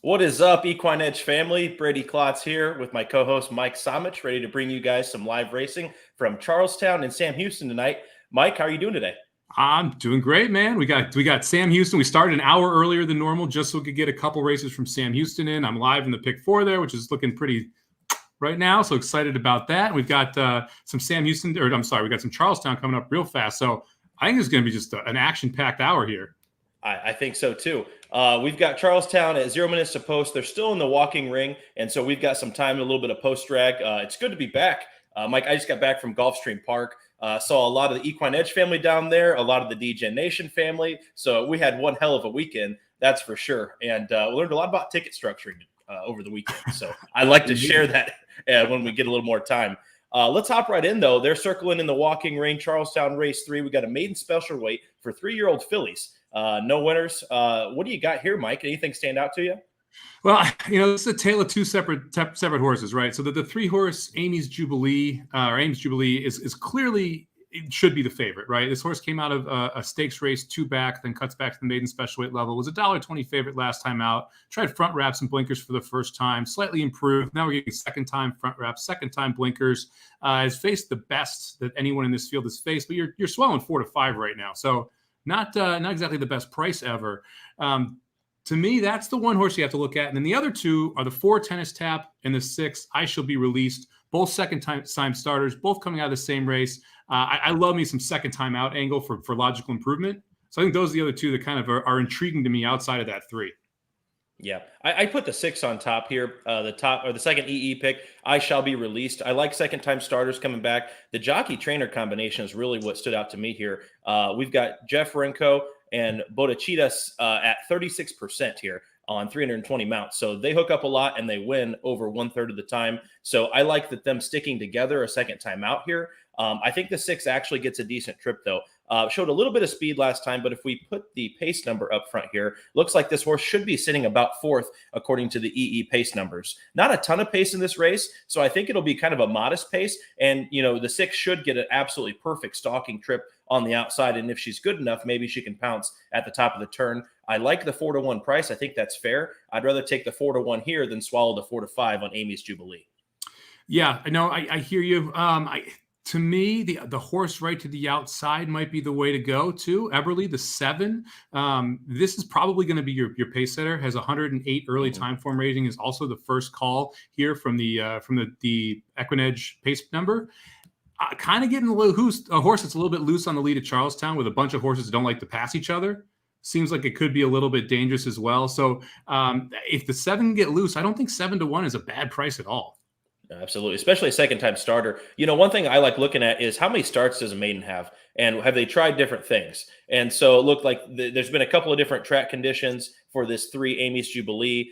What is up, Equine Edge family? Brady Klotz here with my co-host Mike Somich, ready to bring you guys some live racing from Charlestown and Sam Houston tonight. Mike, how are you doing today? I'm doing great, man. We got Sam Houston. We started an hour earlier than normal just so we could get a couple races from Sam Houston in. I'm live in the pick 4 there, which is looking pretty right now. So excited about that. We've got some Sam Houston, we got some Charlestown coming up real fast. So I think it's going to be just an action-packed hour here. I think so too. We've got Charlestown at 0 minutes to post. They're still in the walking ring, and so we've got some time, a little bit of post drag. It's good to be back. Mike, I just got back from Gulfstream Park. Saw a lot of the Equine Edge family down there, a lot of the DGen Nation family. So we had one hell of a weekend, that's for sure. And we learned a lot about ticket structuring over the weekend. So I like to share that when we get a little more time. Let's hop right in, though. They're circling in the walking ring. Charlestown Race 3. We got a maiden special weight for 3-year-old fillies. No winners. What do you got here, Mike? Anything stand out to you? Well, this is a tale of two separate horses, right? So the 3-horse Amy's Jubilee is clearly, it should be the favorite, right? This horse came out of a stakes race 2 back, then cuts back to the maiden special weight level. Was a $1.20 favorite last time out. Tried front wraps and blinkers for the first time, slightly improved. Now we're getting second time front wraps, second time blinkers. Has faced the best that anyone in this field has faced, but you're swelling 4 to 5 right now, so not exactly the best price ever. To me, that's the one horse you have to look at. And then the other two are the 4 Tennis Tap and the 6 I Shall Be Released, both second-time starters, both coming out of the same race. I love me some second-time out angle for logical improvement. So I think those are the other two that kind of are intriguing to me outside of that 3. Yeah, I put the 6 on top here. The second EE pick, I Shall Be Released. I like second-time starters coming back. The jockey-trainer combination is really what stood out to me here. We've got Jeff Renko and Bodacidas at 36% here on 320 mounts. So they hook up a lot and they win over 1/3 of the time. So I like that them sticking together a second time out here. I think the 6 actually gets a decent trip, though. Showed a little bit of speed last time, but if we put the pace number up front here, looks like this horse should be sitting about 4th according to the EE pace numbers. Not a ton of pace in this race, so I think it'll be kind of a modest pace. And, the 6 should get an absolutely perfect stalking trip on the outside. And if she's good enough, maybe she can pounce at the top of the turn. I like the 4-to-1 price. I think that's fair. I'd rather take the 4-to-1 here than swallow the 4-to-5 on Amy's Jubilee. Yeah, no, I hear you. To me, the horse right to the outside might be the way to go too. Eberly, the 7. This is probably going to be your pace setter. Has 108 early time form rating. Is also the first call here from the Equinedge pace number. Kind of getting a horse that's a little bit loose on the lead at Charlestown with a bunch of horses that don't like to pass each other. Seems like it could be a little bit dangerous as well. So if the 7 get loose, I don't think 7-to-1 is a bad price at all. Absolutely, especially a second-time starter. One thing I like looking at is how many starts does a maiden have, and have they tried different things? And so it looked like there's been a couple of different track conditions for this 3 Amy's Jubilee.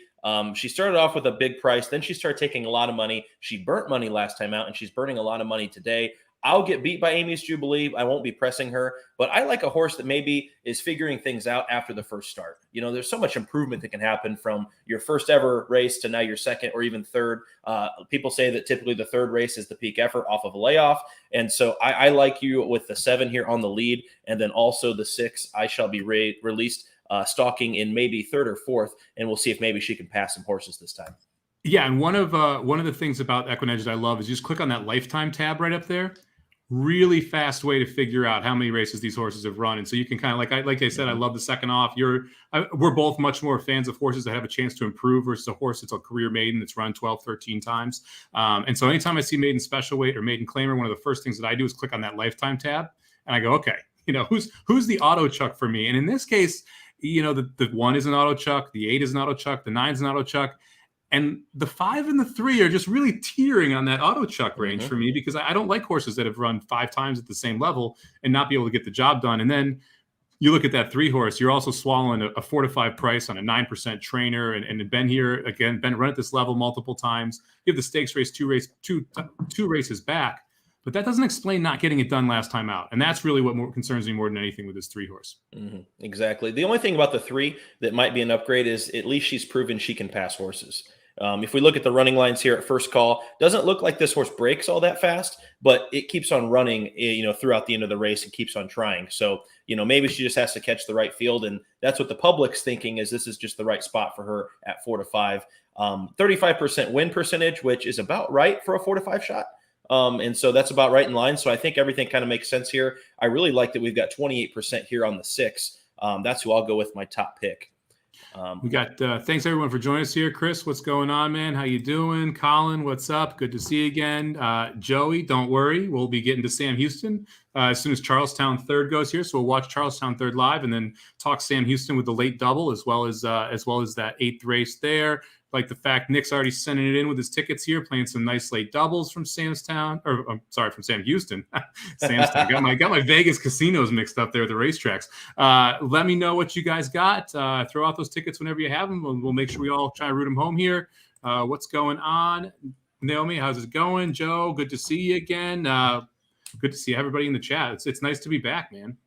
She started off with a big price, then she started taking a lot of money. She burnt money last time out, and she's burning a lot of money today. I'll get beat by Amy's Jubilee. I won't be pressing her, but I like a horse that maybe is figuring things out after the first start. There's so much improvement that can happen from your first ever race to now your second or even third. People say that typically the third race is the peak effort off of a layoff. And so I like you with the 7 here on the lead, and then also the 6, I Shall Be Released, stalking in maybe 3rd or 4th, and we'll see if maybe she can pass some horses this time. Yeah, and one of the things about Equinedge that I love is you just click on that lifetime tab right up there. Really fast way to figure out how many races these horses have run. And so you can kind of, like I said, I love the second off. We're both much more fans of horses that have a chance to improve versus a horse that's a career maiden that's run 12, 13 times. And so anytime I see maiden special weight or maiden claimer, one of the first things that I do is click on that lifetime tab. And I go, okay, who's the auto chuck for me? And in this case, the 1 is an auto chuck, the 8 is an auto chuck, the 9 is an auto chuck. And the 5 and the 3 are just really teetering on that auto chuck range for me, because I don't like horses that have run 5 times at the same level and not be able to get the job done. And then you look at that 3 horse, you're also swallowing a 4-to-5 price on a 9% trainer. And Ben here, again, Ben run at this level multiple times. You have the stakes race, two races back. But that doesn't explain not getting it done last time out. And that's really what concerns me more than anything with this 3 horse. Exactly. The only thing about the 3 that might be an upgrade is at least she's proven she can pass horses. If we look at the running lines here at first call, doesn't look like this horse breaks all that fast, but it keeps on running, throughout the end of the race and keeps on trying. So, maybe she just has to catch the right field. And that's what the public's thinking, is this is just the right spot for her at 4 to 5. 35% win percentage, which is about right for a 4 to 5 shot. And so that's about right in line. So I think everything kind of makes sense here. I really like that we've got 28% here on the 6. That's who I'll go with my top pick. We got thanks everyone for joining us here. Chris, what's going on, man? How you doing? Colin, what's up? Good to see you again. Joey, don't worry, we'll be getting to Sam Houston as soon as Charlestown third goes here. So we'll watch Charlestown third live and then talk Sam Houston with the late double as well as that 8th race there. Like the fact Nick's already sending it in with his tickets here, playing some nice late doubles from from Sam Houston. Samstown. Got my Vegas casinos mixed up there at the racetracks. Let me know what you guys got. Throw out those tickets whenever you have them. We'll make sure we all try to root them home here. What's going on? Naomi, how's it going? Joe, good to see you again. Good to see everybody in the chat. It's nice to be back, man.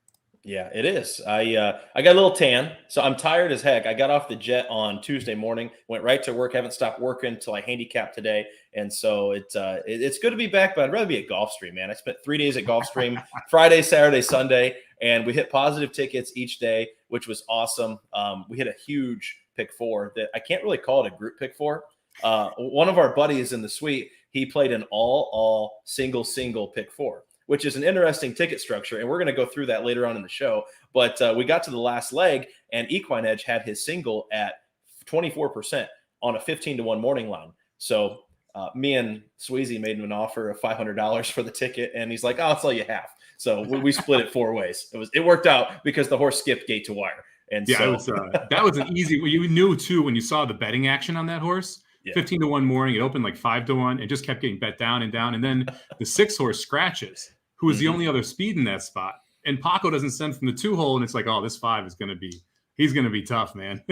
Yeah, it is. I got a little tan, so I'm tired as heck. I got off the jet on Tuesday morning, went right to work, haven't stopped working until I handicapped today. And so it's good to be back, but I'd rather be at Gulfstream, man. I spent 3 days at Gulfstream, Friday, Saturday, Sunday, and we hit positive tickets each day, which was awesome. We hit a huge pick 4 that I can't really call it a group pick 4. One of our buddies in the suite, he played an all single pick 4. Which is an interesting ticket structure, and we're going to go through that later on in the show. But we got to the last leg, and Equine Edge had his single at 24% on a 15-1 morning line. So me and Sweezy made him an offer of $500 for the ticket, and he's like, "Oh, I'll sell you half." So we split it 4 ways. It worked out because the horse skipped gate to wire. And yeah, that was an easy. You knew too when you saw the betting action on that horse. Yeah. 15-1 morning, it opened like 5-1, and just kept getting bet down and down. And then the 6 horse Scratches, who was the only other speed in that spot. And Paco doesn't send from the 2 hole, and it's like, oh, this 5 is he's going to be tough, man.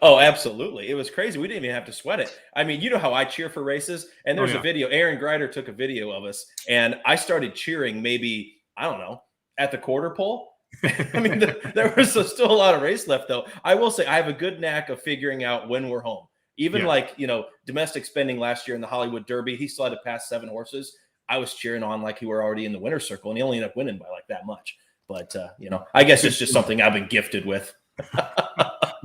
Oh, absolutely. It was crazy. We didn't even have to sweat it. I mean, you know how I cheer for races, and there's a video. Aaron Greider took a video of us, and I started cheering maybe, I don't know, at the quarter pole. I mean, there was still a lot of race left, though. I will say I have a good knack of figuring out when we're home. Even domestic spending last year in the Hollywood Derby, he still had to pass 7 horses. I was cheering on like he were already in the winner's circle, and he only ended up winning by like that much. But, I guess it's just something I've been gifted with.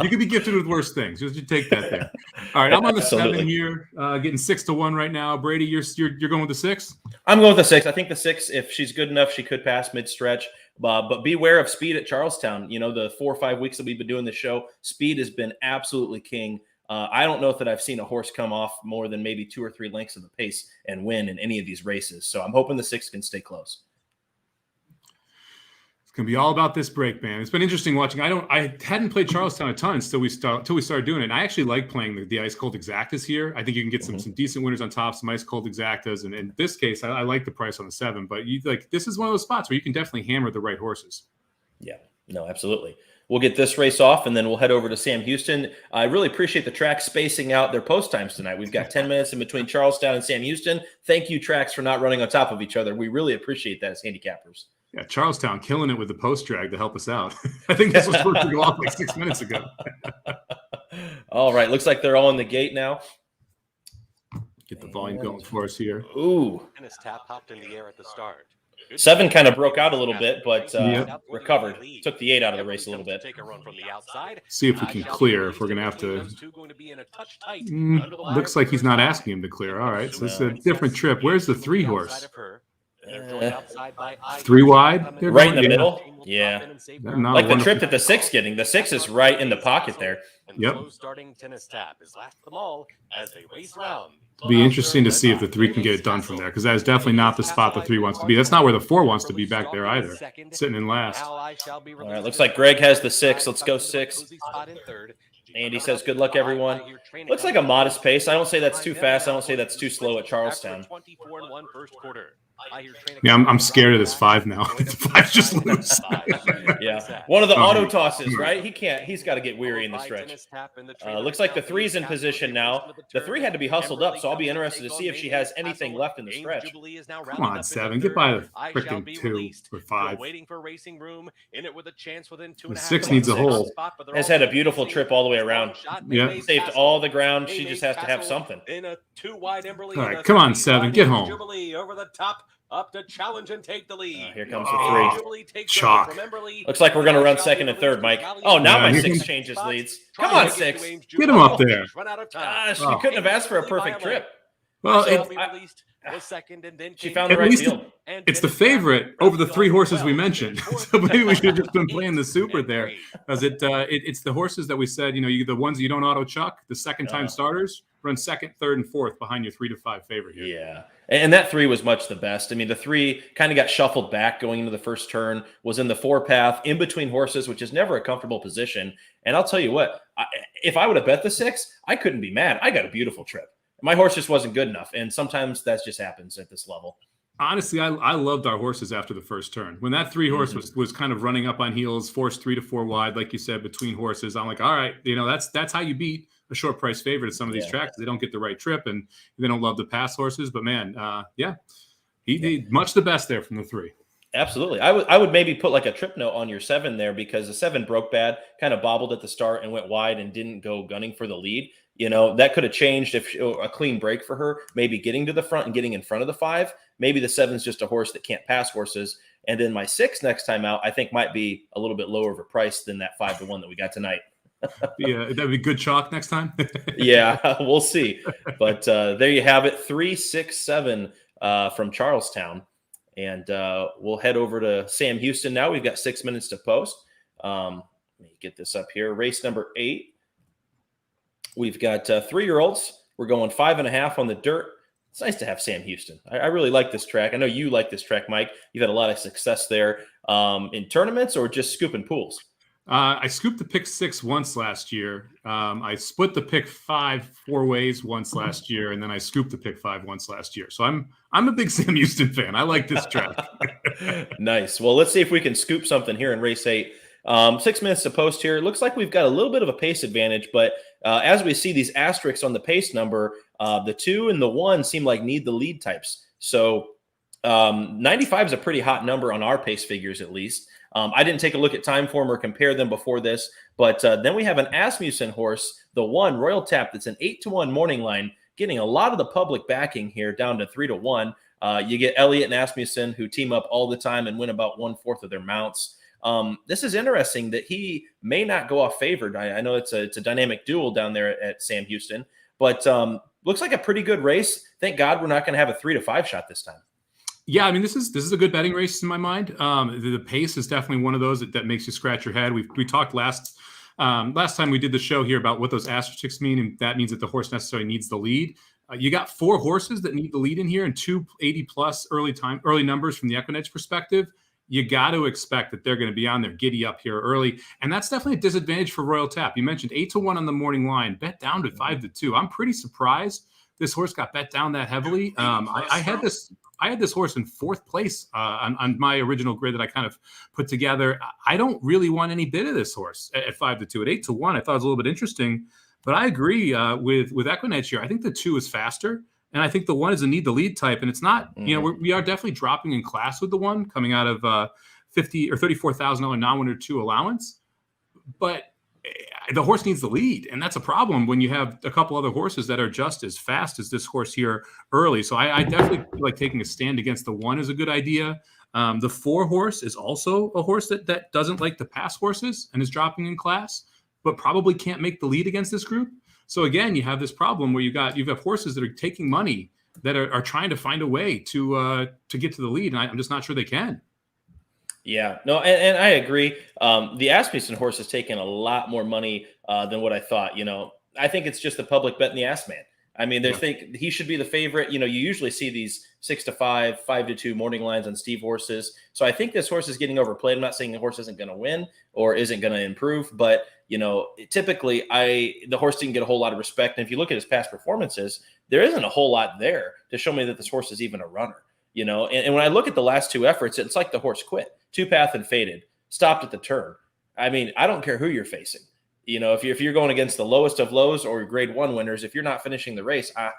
You could be gifted with worse things. Just take that there. All right, I'm on the 7 here, getting 6-1 right now. Brady, you're going with the 6? I'm going with the 6. I think the 6, if she's good enough, she could pass mid-stretch. But beware of speed at Charlestown. The 4 or 5 weeks that we've been doing the show, speed has been absolutely king. I don't know that I've seen a horse come off more than maybe 2 or 3 lengths of the pace and win in any of these races. So I'm hoping the 6 can stay close. It's going to be all about this break, man. It's been interesting watching. I hadn't played Charlestown a ton until we started doing it. And I actually like playing the ice cold exactas here. I think you can get some decent winners on top, some ice cold exactas. And in this case, I like the price on the 7. But this is one of those spots where you can definitely hammer the right horses. Yeah, no, absolutely. We'll get this race off, and then we'll head over to Sam Houston. I really appreciate the track spacing out their post times tonight. We've got 10 minutes in between Charlestown and Sam Houston. Thank you, tracks, for not running on top of each other. We really appreciate that as handicappers. Yeah, Charlestown killing it with the post drag to help us out. I think this was supposed to go off like 6 minutes ago. All right, looks like they're all in the gate now. Get the volume going for us here. Ooh. Tennis tap hopped in the air at the start. 7 kind of broke out a little bit, but recovered. Took the 8 out of the race a little bit. See if we can clear. If we're going to have to. Looks like he's not asking him to clear. All right, so it's a different trip. Where's the 3 horse? 3 wide? Right in the middle? Yeah. Like the trip that the 6 getting. The 6 is right in the pocket there. Yep. Be interesting to see if the 3 can get it done from there, because that is definitely not the spot the 3 wants to be. That's not where the 4 wants to be back there either, sitting in last. All right, looks like Greg has the 6. Let's go 6. Andy says, good luck, everyone. Looks like a modest pace. I don't say that's too fast. I don't say that's too slow at Charlestown. Yeah, I'm scared of this 5 now. The 5's just loose. Yeah, one of the Oh, auto tosses, right? He's got to get weary in the stretch. Looks like the 3's in position now. The 3 had to be hustled up, so I'll be interested to see if she has anything left in the stretch. Come on, 7. Get by the freaking 2 or 5. Waiting for racing room in it with a chance within 2.5. The 6 needs a hole. Has had a beautiful trip all the way around. Yeah. Saved all the ground. She just has to have something. In a 2-wide Emberly. All right, come on, 7. Get home. Jubilee over the top, up to challenge and take the lead. Here comes the 3. Jubilee takes Chalk. over from Emberly. Looks like we're going to run second and third, Mike. Oh, now Yeah, my here 6 comes- changes leads. Come on, 6. Get him up there. Run out of time. Gosh, you couldn't have asked for a perfect trip. Well, So, she found the At right least field. it's the favorite over the 3 horses we mentioned. So maybe we should have just been playing the super there, because it's the horses that we said, the ones you don't auto chuck, the second time starters run second, third, and fourth behind your 3 to 5 favorite here. Yeah. And that 3 was much the best. I mean, the 3 kind of got shuffled back going into the first turn, was in the 4 path, in between horses, which is never a comfortable position. And I'll tell you what, if I would have bet the 6, I couldn't be mad. I got a beautiful trip. My horse just wasn't good enough. And sometimes that just happens at this level. Honestly, I loved our horses after the first turn. When that 3 horse was kind of running up on heels, forced 3 to 4 wide, like you said, between horses, I'm like, all right, that's how you beat a short price favorite at some of these tracks. They don't get the right trip and they don't love the pass horses. But man, he did much the best there from the 3. Absolutely. I would maybe put like a trip note on your 7 there, because the 7 broke bad, kind of bobbled at the start and went wide and didn't go gunning for the lead. That could have changed if a clean break for her, maybe getting to the front and getting in front of the 5. Maybe the 7's just a horse that can't pass horses. And then my 6 next time out, I think might be a little bit lower of a price than that 5 to 1 that we got tonight. Yeah, that'd be good chalk next time. Yeah, we'll see. But there you have it, 3, 6, 7 from Charlestown. And we'll head over to Sam Houston now. We've got 6 minutes to post. Let me get this up here. Race number 8. We've got 3-year-olds. We're going 5.5 on the dirt. It's nice to have Sam Houston. I really like this track. I know you like this track, Mike. You've had a lot of success there in tournaments or just scooping pools. I scooped the pick 6 once last year. I split the pick 5 4 ways once last year, and then I scooped the pick 5 once last year. So I'm a big Sam Houston fan. I like this track. Nice. Well, let's see if we can scoop something here in race 8. 6 minutes to post here. It looks like we've got a little bit of a pace advantage, but as we see these asterisks on the pace number, the 2 and the 1 seem like need the lead types. So 95 is a pretty hot number on our pace figures, at least. I didn't take a look at time form or compare them before this, but then we have an Asmussen horse, the 1 Royal Tap, that's an 8 to 1 morning line, getting a lot of the public backing here down to 3 to 1. You get Elliott and Asmussen, who team up all the time and win about 1/4 of their mounts. This is interesting that he may not go off favored. I know it's a dynamic duel down there at Sam Houston, but looks like a pretty good race. Thank God we're not going to have a 3 to 5 shot this time. Yeah, I mean, this is a good betting race in my mind. The pace is definitely one of those that makes you scratch your head. We talked last time we did the show here about what those asterisks mean, and that means that the horse necessarily needs the lead. You got 4 horses that need the lead in here, and 2 80+ early numbers from the Equinedge perspective. You got to expect that they're going to be on their giddy up here early, and that's definitely a disadvantage for Royal Tap. You mentioned 8 to 1 on the morning line, bet down to 5 to 2. I'm pretty surprised this horse got bet down that heavily. I had this horse in 4th place on my original grid that I kind of put together. I don't really want any bid of this horse at 5 to 2. At 8 to 1, I thought it was a little bit interesting, but I agree with Equinedge here. I think the 2 is faster, and I think the 1 is a need the lead type, and it's not. We are definitely dropping in class with the 1 coming out of $50,000 or $34,000 non-winner 2 allowance, but the horse needs the lead, and that's a problem when you have a couple other horses that are just as fast as this horse here early. So I definitely feel like taking a stand against the 1 is a good idea. The 4 horse is also a horse that doesn't like to pass horses and is dropping in class, but probably can't make the lead against this group. So again, you have this problem where you have horses that are taking money that are trying to find a way to get to the lead, and I'm just not sure they can. Yeah, no, and I agree. The Asmussen horse has taken a lot more money than what I thought. I think it's just the public betting the Ass Man. I mean, they think he should be the favorite. You usually see these 6 to 5, 5 to 2 morning lines on Steve horses. So I think this horse is getting overplayed. I'm not saying the horse isn't going to win or isn't going to improve, but typically the horse didn't get a whole lot of respect. And if you look at his past performances, there isn't a whole lot there to show me that this horse is even a runner. And when I look at the last two efforts, it's like the horse quit. Two path and faded, stopped at the turn. I mean, I don't care who you're facing. If you're going against the lowest of lows or grade 1 winners, if you're not finishing the race, I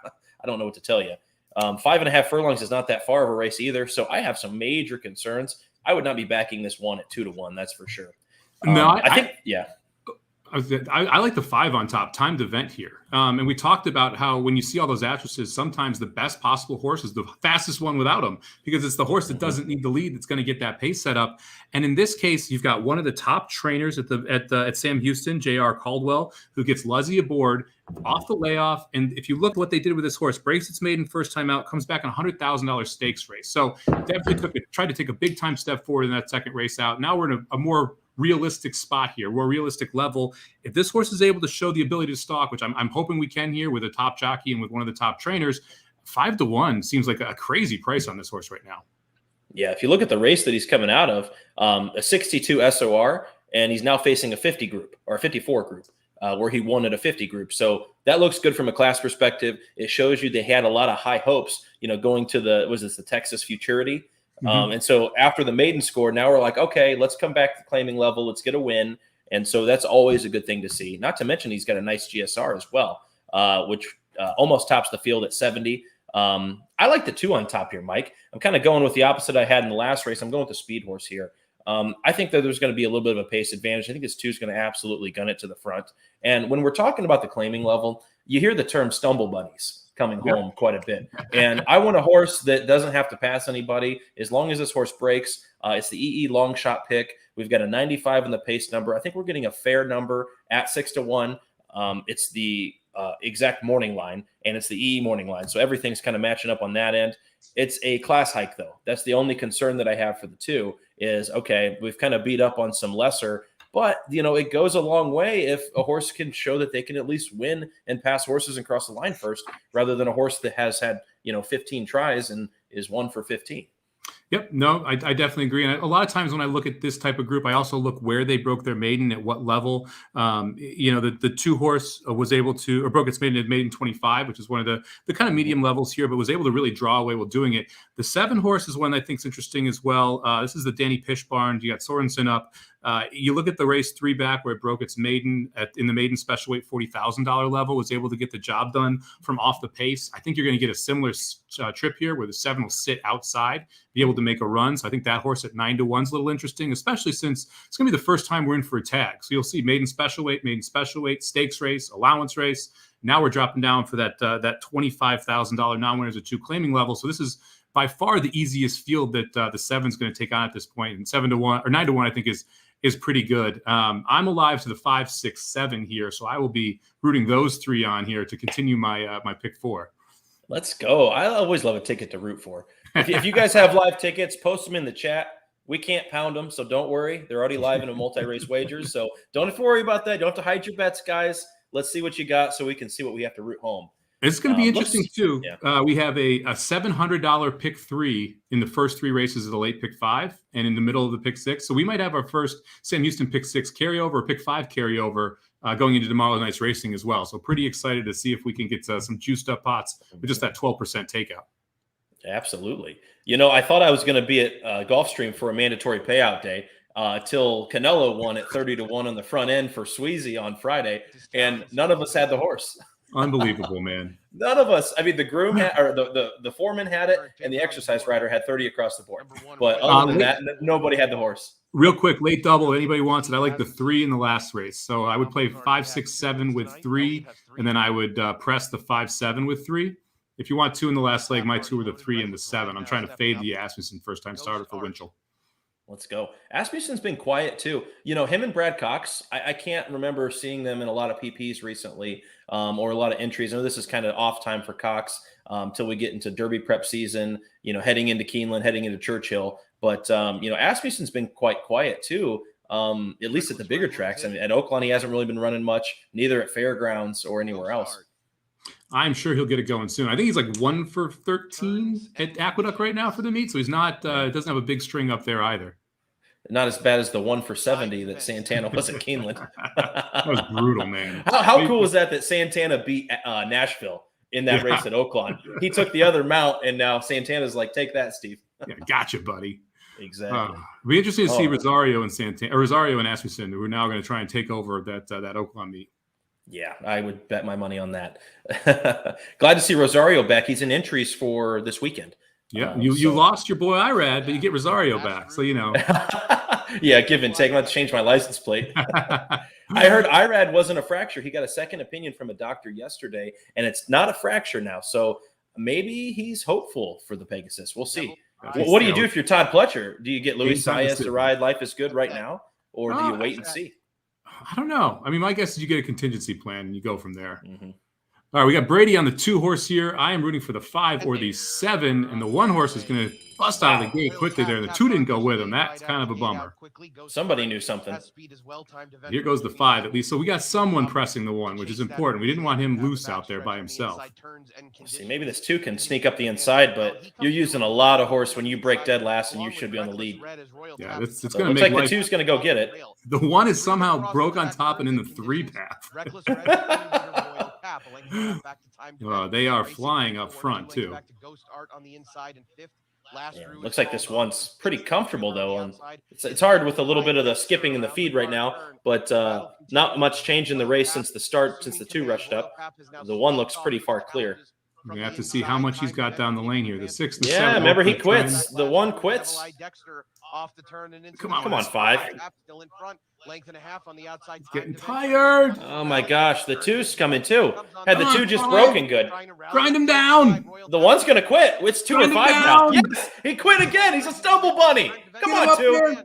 don't know what to tell you. 5.5 furlongs is not that far of a race either. So I have some major concerns. I would not be backing this one at 2-1. That's for sure. No, I think, yeah. I like the 5 on top, timed event here. And we talked about how when you see all those addresses, sometimes the best possible horse is the fastest one without them, because it's the horse that doesn't need the lead that's going to get that pace set up. And in this case, you've got one of the top trainers at Sam Houston, J.R. Caldwell, who gets Luzzy aboard off the layoff. And if you look at what they did with this horse, breaks its maiden first time out, comes back on $100,000 stakes race. So definitely tried to take a big time step forward in that second race out. Now we're in a more realistic spot here, more realistic level. If this horse is able to show the ability to stalk, which I'm hoping we can here with a top jockey and with one of the top trainers, 5-1 seems like a crazy price on this horse right now. Yeah, if you look at the race that he's coming out of, a 62 SOR, and he's now facing a 50 group or a 54 group, where he won at a 50 group. So that looks good from a class perspective. It shows you they had a lot of high hopes, going to the Texas Futurity. And so after the maiden score, now we're like, okay, let's come back to the claiming level. Let's get a win. And so that's always a good thing to see. Not to mention he's got a nice GSR as well, which almost tops the field at 70. I like the 2 on top here, Mike. I'm kind of going with the opposite I had in the last race. I'm going with the speed horse here. I think that there's going to be a little bit of a pace advantage. I think this 2 is going to absolutely gun it to the front. And when we're talking about the claiming level, you hear the term stumble bunnies coming home quite a bit. And I want a horse that doesn't have to pass anybody. As long as this horse breaks, it's the EE long shot pick. We've got a 95 in the pace number. I think we're getting a fair number at 6-1. It's the exact morning line, and it's the EE morning line. So everything's kind of matching up on that end. It's a class hike, though. That's the only concern that I have for the 2 is, okay, we've kind of beat up on some lesser, but, it goes a long way if a horse can show that they can at least win and pass horses and cross the line first, rather than a horse that has had, 15 tries and is 1 for 15. Yep. No, I definitely agree. And a lot of times when I look at this type of group, I also look where they broke their maiden, at what level. The 2 horse was able to, or broke its maiden at maiden 25, which is one of the kind of medium levels here, but was able to really draw away while doing it. The 7 horse is one I think is interesting as well. This is the Danny Pish barn. You got Sorensen up. You look at the race 3 back where it broke its maiden in the maiden special weight $40,000 level, was able to get the job done from off the pace. I think you're going to get a similar trip here where the 7 will sit outside, be able to make a run. So I think that horse at 9-1 is a little interesting, especially since it's going to be the first time we're in for a tag. So you'll see maiden special weight, stakes race, allowance race. Now we're dropping down for that $25,000 non-winners at 2 claiming level. So this is by far the easiest field that the 7's going to take on at this point. And 7-1 or 9-1, I think is pretty good. I'm alive to the 5, 6, 7 here, so I will be rooting those 3 on here to continue my my pick 4. Let's go. I always love a ticket to root for. If you guys have live tickets, post them in the chat. We can't pound them, so don't worry. They're already live in a multi-race wagers, so don't have to worry about that. Don't have to hide your bets, guys. Let's see what you got so we can see what we have to root home. It's going to be interesting, too. Yeah. We have a $700 pick 3 in the first 3 races of the late pick 5 and in the middle of the pick 6. So we might have our first Sam Houston pick 6 carryover or pick 5 carryover going into tomorrow night's racing as well. So pretty excited to see if we can get some juiced up pots with just that 12% takeout. Absolutely. I thought I was going to be at Gulfstream for a mandatory payout day till Canelo won at 30-1 on the front end for Sweezy on Friday, and none of us had the horse. Unbelievable, man. None of us. I mean, the groom had, or the foreman had it, and the exercise rider had 30 across the board. But other than that, nobody had the horse. Real quick, late double. Anybody wants it? I like the 3 in the last race. So I would play 5, 6, 7 with 3, and then I would press the 5, 7 with 3. If you want 2 in the last leg, my 2 are the 3 and the 7. I'm trying to fade the Asmussen first-time starter for Winchell. Let's go. Asmussen's been quiet too. Him and Brad Cox, I can't remember seeing them in a lot of PPs recently or a lot of entries. I know this is kind of off time for Cox till we get into Derby prep season, heading into Keeneland, heading into Churchill. But, Asmussen's been quite quiet too, at least at the bigger tracks. I mean, at Oakland, he hasn't really been running much, neither at Fairgrounds or anywhere else. I'm sure he'll get it going soon. I think he's like 1 for 13 at Aqueduct right now for the meet. So he's not, doesn't have a big string up there either. Not as bad as the 1 for 70 that Santana was at Keeneland. That was brutal, man. How cool was that Santana beat Nashville in that race at Oaklawn. He took the other mount, and now Santana's like, take that, Steve. Yeah, gotcha, buddy. Exactly. It'll be interesting to see Rosario and Santana, or Rosario and Asmussen, who are now going to try and take over that Oaklawn meet. Yeah, I would bet my money on that. Glad to see Rosario back. He's in entries for this weekend. Yeah, you lost your boy Irad, but you get Rosario back, so you know. Yeah, give and take. I'm going to change my license plate. I heard Irad wasn't a fracture. He got a second opinion from a doctor yesterday, and it's not a fracture now. So maybe he's hopeful for the Pegasus. We'll see. What do you do if you're Todd Pletcher? Do you get Luis Saez to ride Life is Good right now, or do you wait and see? I don't know. I mean, my guess is you get a contingency plan and you go from there. All right, we got Brady on the 2-horse here. I am rooting for the 5 or the 7, and the 1-horse is going to bust out of the gate quickly there. And the 2 didn't go with him. That's kind of a bummer. Somebody knew something. Here goes the 5 at least. So we got someone pressing the 1, which is important. We didn't want him loose out there by himself. See, maybe this 2 can sneak up the inside, but you're using a lot of horse when you break dead last, and you should be on the lead. Yeah, it's So going to looks make like the 2's going to go get it. The 1 is somehow broke on top and in the 3 path. They are flying up front too. Yeah, looks like this one's pretty comfortable though. And it's hard with a little bit of the skipping in the feed right now, but not much change in the race since the start, since the 2 rushed up. The 1 looks pretty far clear. We have to see how much he's got down the lane here. The 6 and the 7. Yeah, remember he quits. The 1 quits. Come on, 5. He's getting tired. Oh my gosh, the 2's coming too. Had the 2 just broken good. Grind him down. The 1's going to quit. It's 2 and 5 now. Yes, he quit again. He's a stumble bunny. Come on, 2.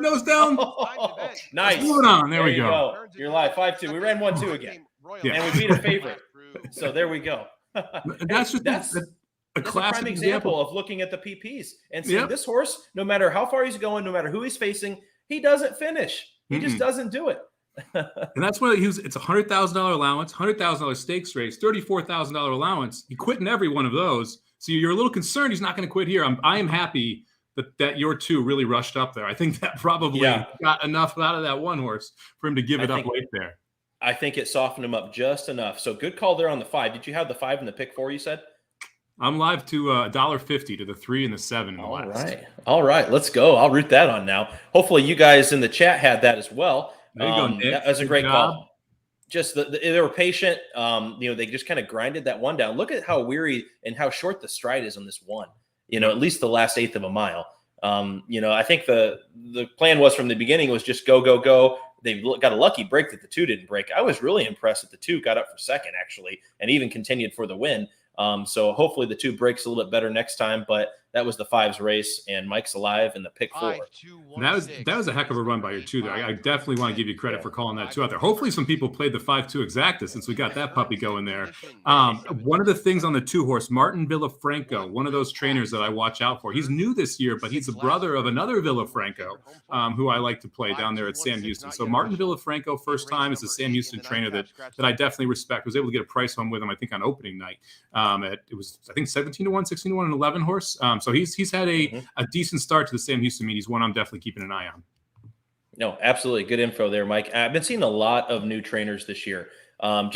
Nose down. Oh, nice. Moving on. There we go. You're live. 5-2. We ran 1-2 again. Yeah. And we beat a favorite. So there we go. That's just that's a classic prime example of looking at the PPs and seeing this horse, no matter how far he's going, no matter who he's facing, he doesn't finish. He just doesn't do it. And that's why it's a $100,000 allowance, $100,000 stakes race, $34,000 allowance. He quit in every one of those. So you're a little concerned he's not going to quit here. I am happy that your 2 really rushed up there. I think that probably got enough out of that 1 horse for him to give it up late there. I think it softened him up just enough. So good call there on the 5. Did you have the 5 in the pick 4, you said? I'm live to $1.50 to the 3 and the 7 in the last. All right. Let's go. I'll root that on now. Hopefully you guys in the chat had that as well. There you go, Nick. That was a great call. Just they were patient. They just kind of grinded that 1 down. Look at how weary and how short the stride is on this 1. At least the last 1/8 of a mile. I think the plan was from the beginning was just go, go, go. They got a lucky break that the 2 didn't break. I was really impressed that the 2 got up for second, actually, and even continued for the win. So hopefully the 2 breaks a little bit better next time, but that was the 5's race, and Mike's alive in the pick 4. That was a heck of a run by your 2 there. I definitely want to give you credit for calling that 2 out there. Hopefully some people played the 5-2 exacta since we got that puppy going there. One of the things on the 2-horse, Martin Villafranco, one of those trainers that I watch out for. He's new this year, but he's the brother of another Villafranco who I like to play down there at Sam Houston. So Martin Villafranco, first time as a Sam Houston trainer that I definitely respect. Was able to get a price home with him, I think, on opening night. It was, I think, 17-1, 16-1, and 11 horse. So he's had a decent start to the Sam Houston meet. He's one I'm definitely keeping an eye on. No, absolutely. Good info there, Mike. I've been seeing a lot of new trainers this year. Some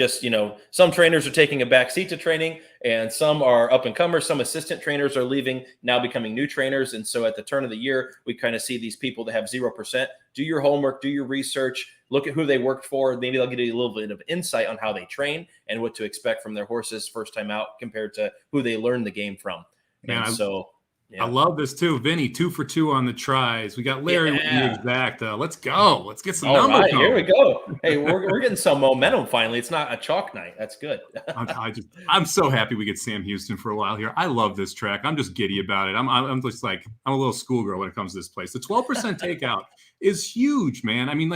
trainers are taking a back seat to training, and some are up and comers. Some assistant trainers are leaving, now becoming new trainers. And so at the turn of the year, we kind of see these people that have 0%. Do your homework, do your research, look at who they worked for. Maybe they'll give you a little bit of insight on how they train and what to expect from their horses first time out compared to who they learned the game from. I love this too. Vinny, 2 for 2 on the tries. We got Larry with the exacta. Let's go. Let's get some numbers. Right, here we go. Hey, we're getting some momentum finally. It's not a chalk night. That's good. I'm so happy we get Sam Houston for a while here. I love this track. I'm just giddy about it. I'm just like, I'm a little schoolgirl when it comes to this place. The 12% takeout is huge, man. I mean,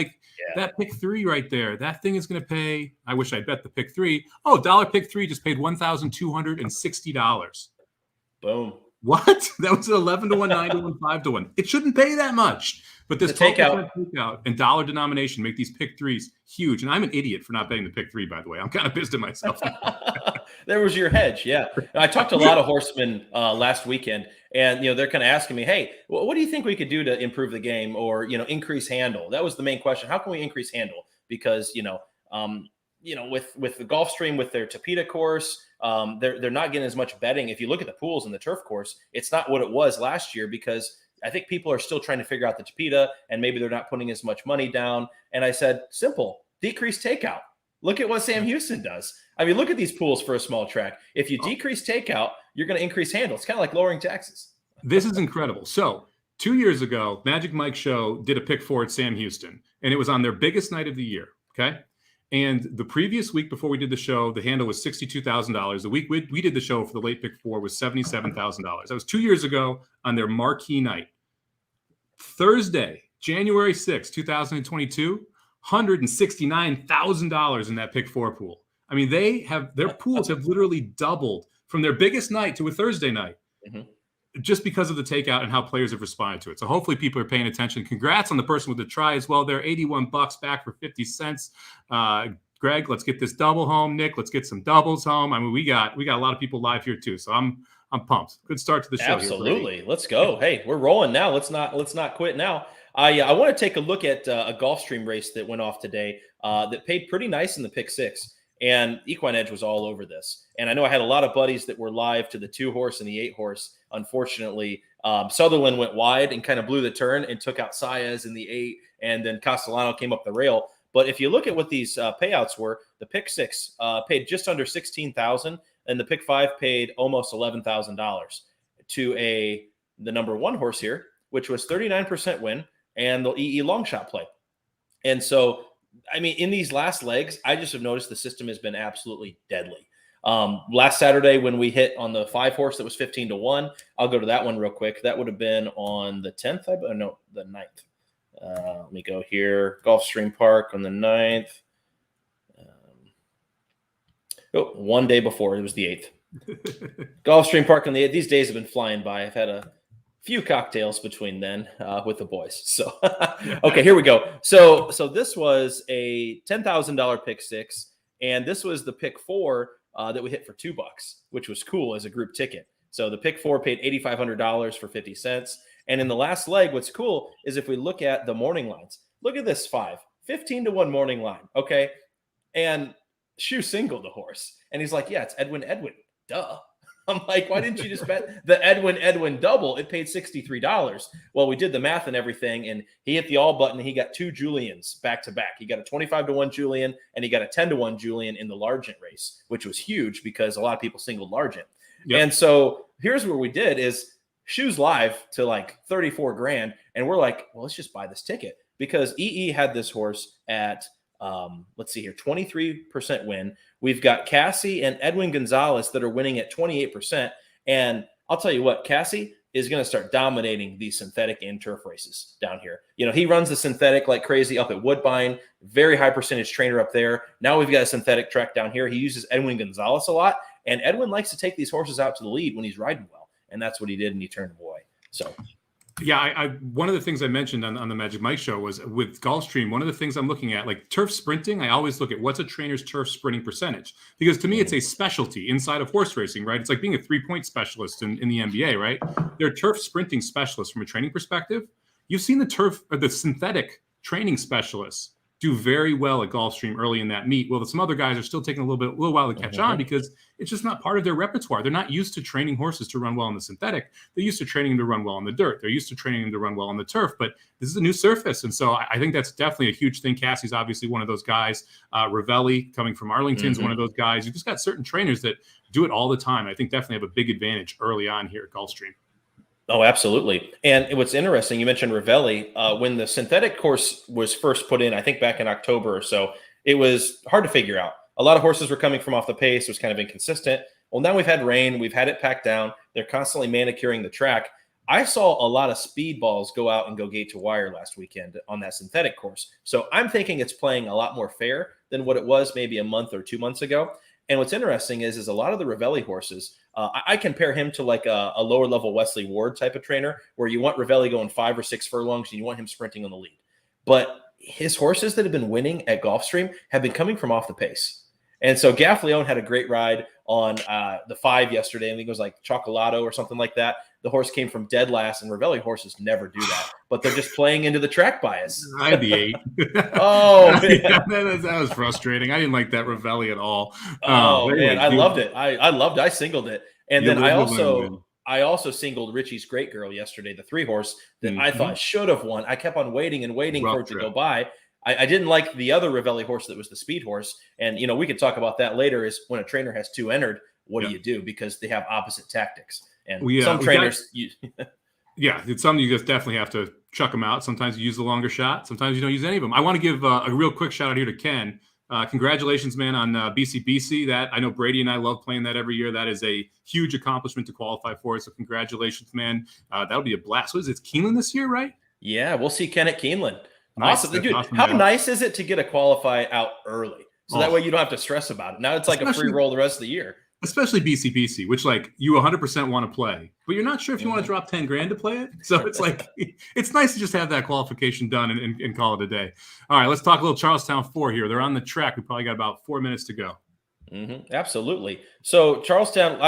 that pick 3 right there, that thing is going to pay. I wish I bet the pick 3. Oh, dollar pick 3 just paid $1,260. Boom. What? That was 11-1, 9-1, 5-1. It shouldn't pay that much. But this takeout and dollar denomination make these pick 3s huge. And I'm an idiot for not betting the pick 3, by the way. I'm kind of pissed at myself. There was your hedge. Yeah. I talked to a lot of horsemen last weekend, and, they're kind of asking me, hey, what do you think we could do to improve the game or, increase handle? That was the main question. How can we increase handle? Because, with the Gulfstream, with their Tapeta course, they're not getting as much betting. If you look at the pools in the turf course, it's not what it was last year because I think people are still trying to figure out the Tapeta and maybe they're not putting as much money down. And I said, simple, decrease takeout. Look at what Sam Houston does. I mean, look at these pools for a small track. If you decrease takeout, you're going to increase handle. It's kind of like lowering taxes. This is incredible. So 2 years ago, Magic Mike Show did a pick 4 at Sam Houston, and it was on their biggest night of the year. Okay. And the previous week before we did the show, the handle was $62,000. The week we did the show for the late pick 4 was $77,000. That was 2 years ago on their marquee night. Thursday, January 6, 2022, $169,000 in that pick 4 pool. I mean, their pools have literally doubled from their biggest night to a Thursday night. Just because of the takeout and how players have responded to it. So hopefully people are paying attention. Congrats on the person with the try as well. They're $81 back for 50 cents. Greg, let's get this double home. Nick, let's get some doubles home. I mean, we got a lot of people live here too. So I'm pumped. Good start to the show. Absolutely. Here, let's go. Hey, we're rolling now. Let's not quit now. I want to take a look at a Gulfstream race that went off today that paid pretty nice in the pick 6. And Equine Edge was all over this. And I know I had a lot of buddies that were live to the 2-horse and the 8-horse. Unfortunately, Sutherland went wide and kind of blew the turn and took out Saez in the 8. And then Castellano came up the rail. But if you look at what these payouts were, the pick 6 paid just under $16,000, and the pick 5 paid almost $11,000 to the number 1 horse here, which was 39% win, and the EE long shot play. And so, I mean, in these last legs, I just have noticed the system has been absolutely deadly. Last Saturday when we hit on the 5-horse that was 15-1, I'll go to that one real quick. That would have been on the 10th, the 9th. Let me go here. Gulfstream Park on the 9th. One day before, it was the 8th. Gulfstream Park on the 8th. These days have been flying by. I've had a few cocktails between then with the boys. So, okay, here we go. So this was a $10,000 pick 6, and this was the pick 4 that we hit for $2, which was cool as a group ticket. So the pick 4 paid $8,500 for 50 cents. And in the last leg, what's cool is if we look at the morning lines, look at this 15-1 morning line. Okay. And Shoe singled the horse. And he's like, yeah, it's Edwin. Duh. I'm like, why didn't you just bet the Edwin double? It paid $63. Well, we did the math and everything, and he hit the all button. He got 2 Julians back to back. He got a 25-1 Julian, and he got a 10-1 Julian in the Largent race, which was huge because a lot of people singled Largent. Yep. And so here's what we did is Shoes live to like 34 grand, and we're like, well, let's just buy this ticket because EE had this horse at let's see here, 23% win. We've got Cassie and Edwin Gonzalez that are winning at 28%. And I'll tell you what, Cassie is going to start dominating these synthetic and turf races down here. You know, he runs the synthetic like crazy up at Woodbine, very high percentage trainer up there. Now we've got a synthetic track down here. He uses Edwin Gonzalez a lot, and Edwin likes to take these horses out to the lead when he's riding well. And that's what he did, and he turned away. So yeah, I one of the things I mentioned on the Magic Mike show was with Gulfstream, one of the things I'm looking at, like turf sprinting, I always look at what's a trainer's turf sprinting percentage. Because to me, it's a specialty inside of horse racing, right? It's like being a 3-point specialist in the NBA, right? They're turf sprinting specialists from a training perspective. You've seen the turf or the synthetic training specialists do very well at Gulfstream early in that meet. Well, some other guys are still taking a little while to catch on because it's just not part of their repertoire. They're not used to training horses to run well in the synthetic. They're used to training them to run well on the dirt. They're used to training them to run well on the turf, but this is a new surface. And so I think that's definitely a huge thing. Cassie's obviously one of those guys. Ravelli coming from Arlington's one of those guys. You've just got certain trainers that do it all the time. I think definitely have a big advantage early on here at Gulfstream. Oh, absolutely. And what's interesting, you mentioned Ravelli. When the synthetic course was first put in, I think back in October or so, it was hard to figure out. A lot of horses were coming from off the pace. It was kind of inconsistent. Well, now we've had rain. We've had it packed down. They're constantly manicuring the track. I saw a lot of speed balls go out and go gate to wire last weekend on that synthetic course. So I'm thinking it's playing a lot more fair than what it was maybe a month or 2 months ago. And what's interesting is a lot of the Ravelli horses, I compare him to like a lower level Wesley Ward type of trainer where you want Ravelli going 5 or 6 furlongs and you want him sprinting on the lead. But his horses that have been winning at Gulfstream have been coming from off the pace. And so Gaff Leone had a great ride on the 5 yesterday. I think it was like Chocolato or something like that. the horse came from dead last, and Ravelli horses never do that, but they're just playing into the track bias. I had the 8. Oh, yeah, that was frustrating. I didn't like that Ravelli at all. Oh anyway, man, I loved it. I loved it. I singled it. And then I win. also singled Richie's Great Girl yesterday, the 3 horse that I thought should have won. I kept on waiting and waiting for it to go by. I didn't like the other Ravelli horse that was the speed horse. And, we can talk about that later, is when a trainer has 2 entered, what do you do? Because they have opposite tactics. And some trainers... it's something you just definitely have to chuck them out. Sometimes you use the longer shot. Sometimes you don't use any of them. I want to give a real quick shout out here to Ken. Congratulations, man, on BCBC. That I know Brady and I love playing that every year. That is a huge accomplishment to qualify for. So congratulations, man. That'll be a blast. What is it? It's Keeneland this year, right? Yeah, we'll see Ken at Keeneland. Nice. Awesome. Dude, how nice is it to get a qualify out early? So that way you don't have to stress about it. Now it's like a free roll the rest of the year. Especially BCBC, which you 100% want to play, but you're not sure if you want to drop 10 grand to play it. So it's it's nice to just have that qualification done and call it a day. All right, let's talk a little Charlestown 4 here. They're on the track. We probably got about 4 minutes to go. Absolutely. So Charlestown,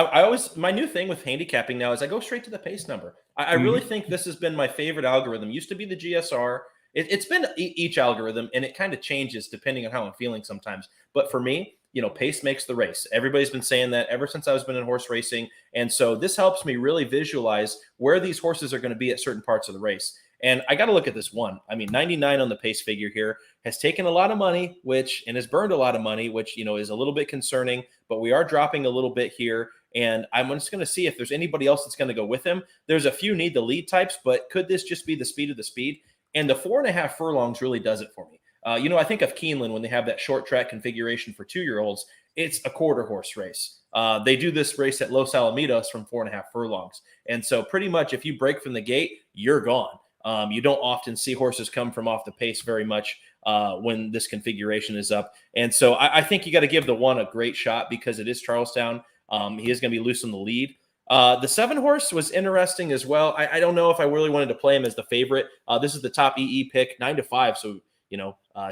my new thing with handicapping now is I go straight to the pace number. I really think this has been my favorite algorithm. Used to be the GSR. It's been each algorithm, and it kind of changes depending on how I'm feeling sometimes. But for me, pace makes the race. Everybody's been saying that ever since I was been in horse racing. And so this helps me really visualize where these horses are going to be at certain parts of the race. And I got to look at this one. 99 on the pace figure here has taken a lot of money, and has burned a lot of money, which, is a little bit concerning, but we are dropping a little bit here. And I'm just going to see if there's anybody else that's going to go with him. There's a few need the lead types, but could this just be the speed of the speed? And the 4.5 furlongs really does it for me. I think of Keeneland when they have that short track configuration for 2-year-olds. It's a quarter horse race. They do this race at Los Alamitos from 4.5 furlongs. And so pretty much if you break from the gate, you're gone. You don't often see horses come from off the pace very much when this configuration is up. And so I think you got to give the 1 a great shot because it is Charlestown. He is going to be loose in the lead. The 7 horse was interesting as well. I don't know if I really wanted to play him as the favorite. This is the top EE pick, 9-5. So,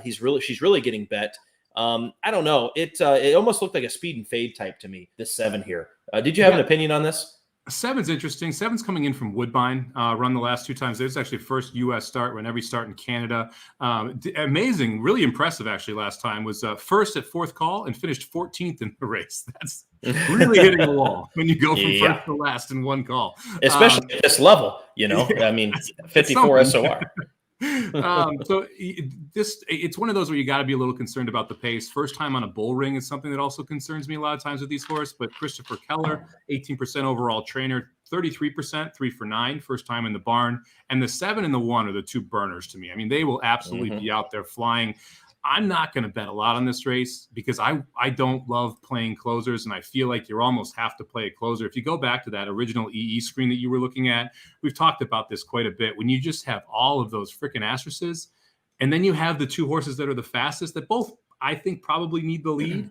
she's really getting bet. I don't know. It almost looked like a speed and fade type to me, this 7 here. Did you have an opinion on this? 7's interesting. 7's coming in from Woodbine, run the last 2 times. There's actually first U.S. start, ran every start in Canada. Amazing, really impressive actually last time. Was first at 4th call and finished 14th in the race. That's really hitting the wall when you go from first to last in 1 call. Especially at this level, 54 SOR. So it's one of those where you got to be a little concerned about the pace. First time on a bull ring is something that also concerns me a lot of times with these horses. But Christopher Keller, 18% overall trainer, 33%, 3 for 9, first time in the barn. And the 7 and the 1 are the 2 burners to me. They will absolutely be out there flying. I'm not going to bet a lot on this race because I don't love playing closers, and I feel like you almost have to play a closer. If you go back to that original EE screen that you were looking at, we've talked about this quite a bit. When you just have all of those freaking asterisks, and then you have the 2 horses that are the fastest that both, I think, probably need the lead,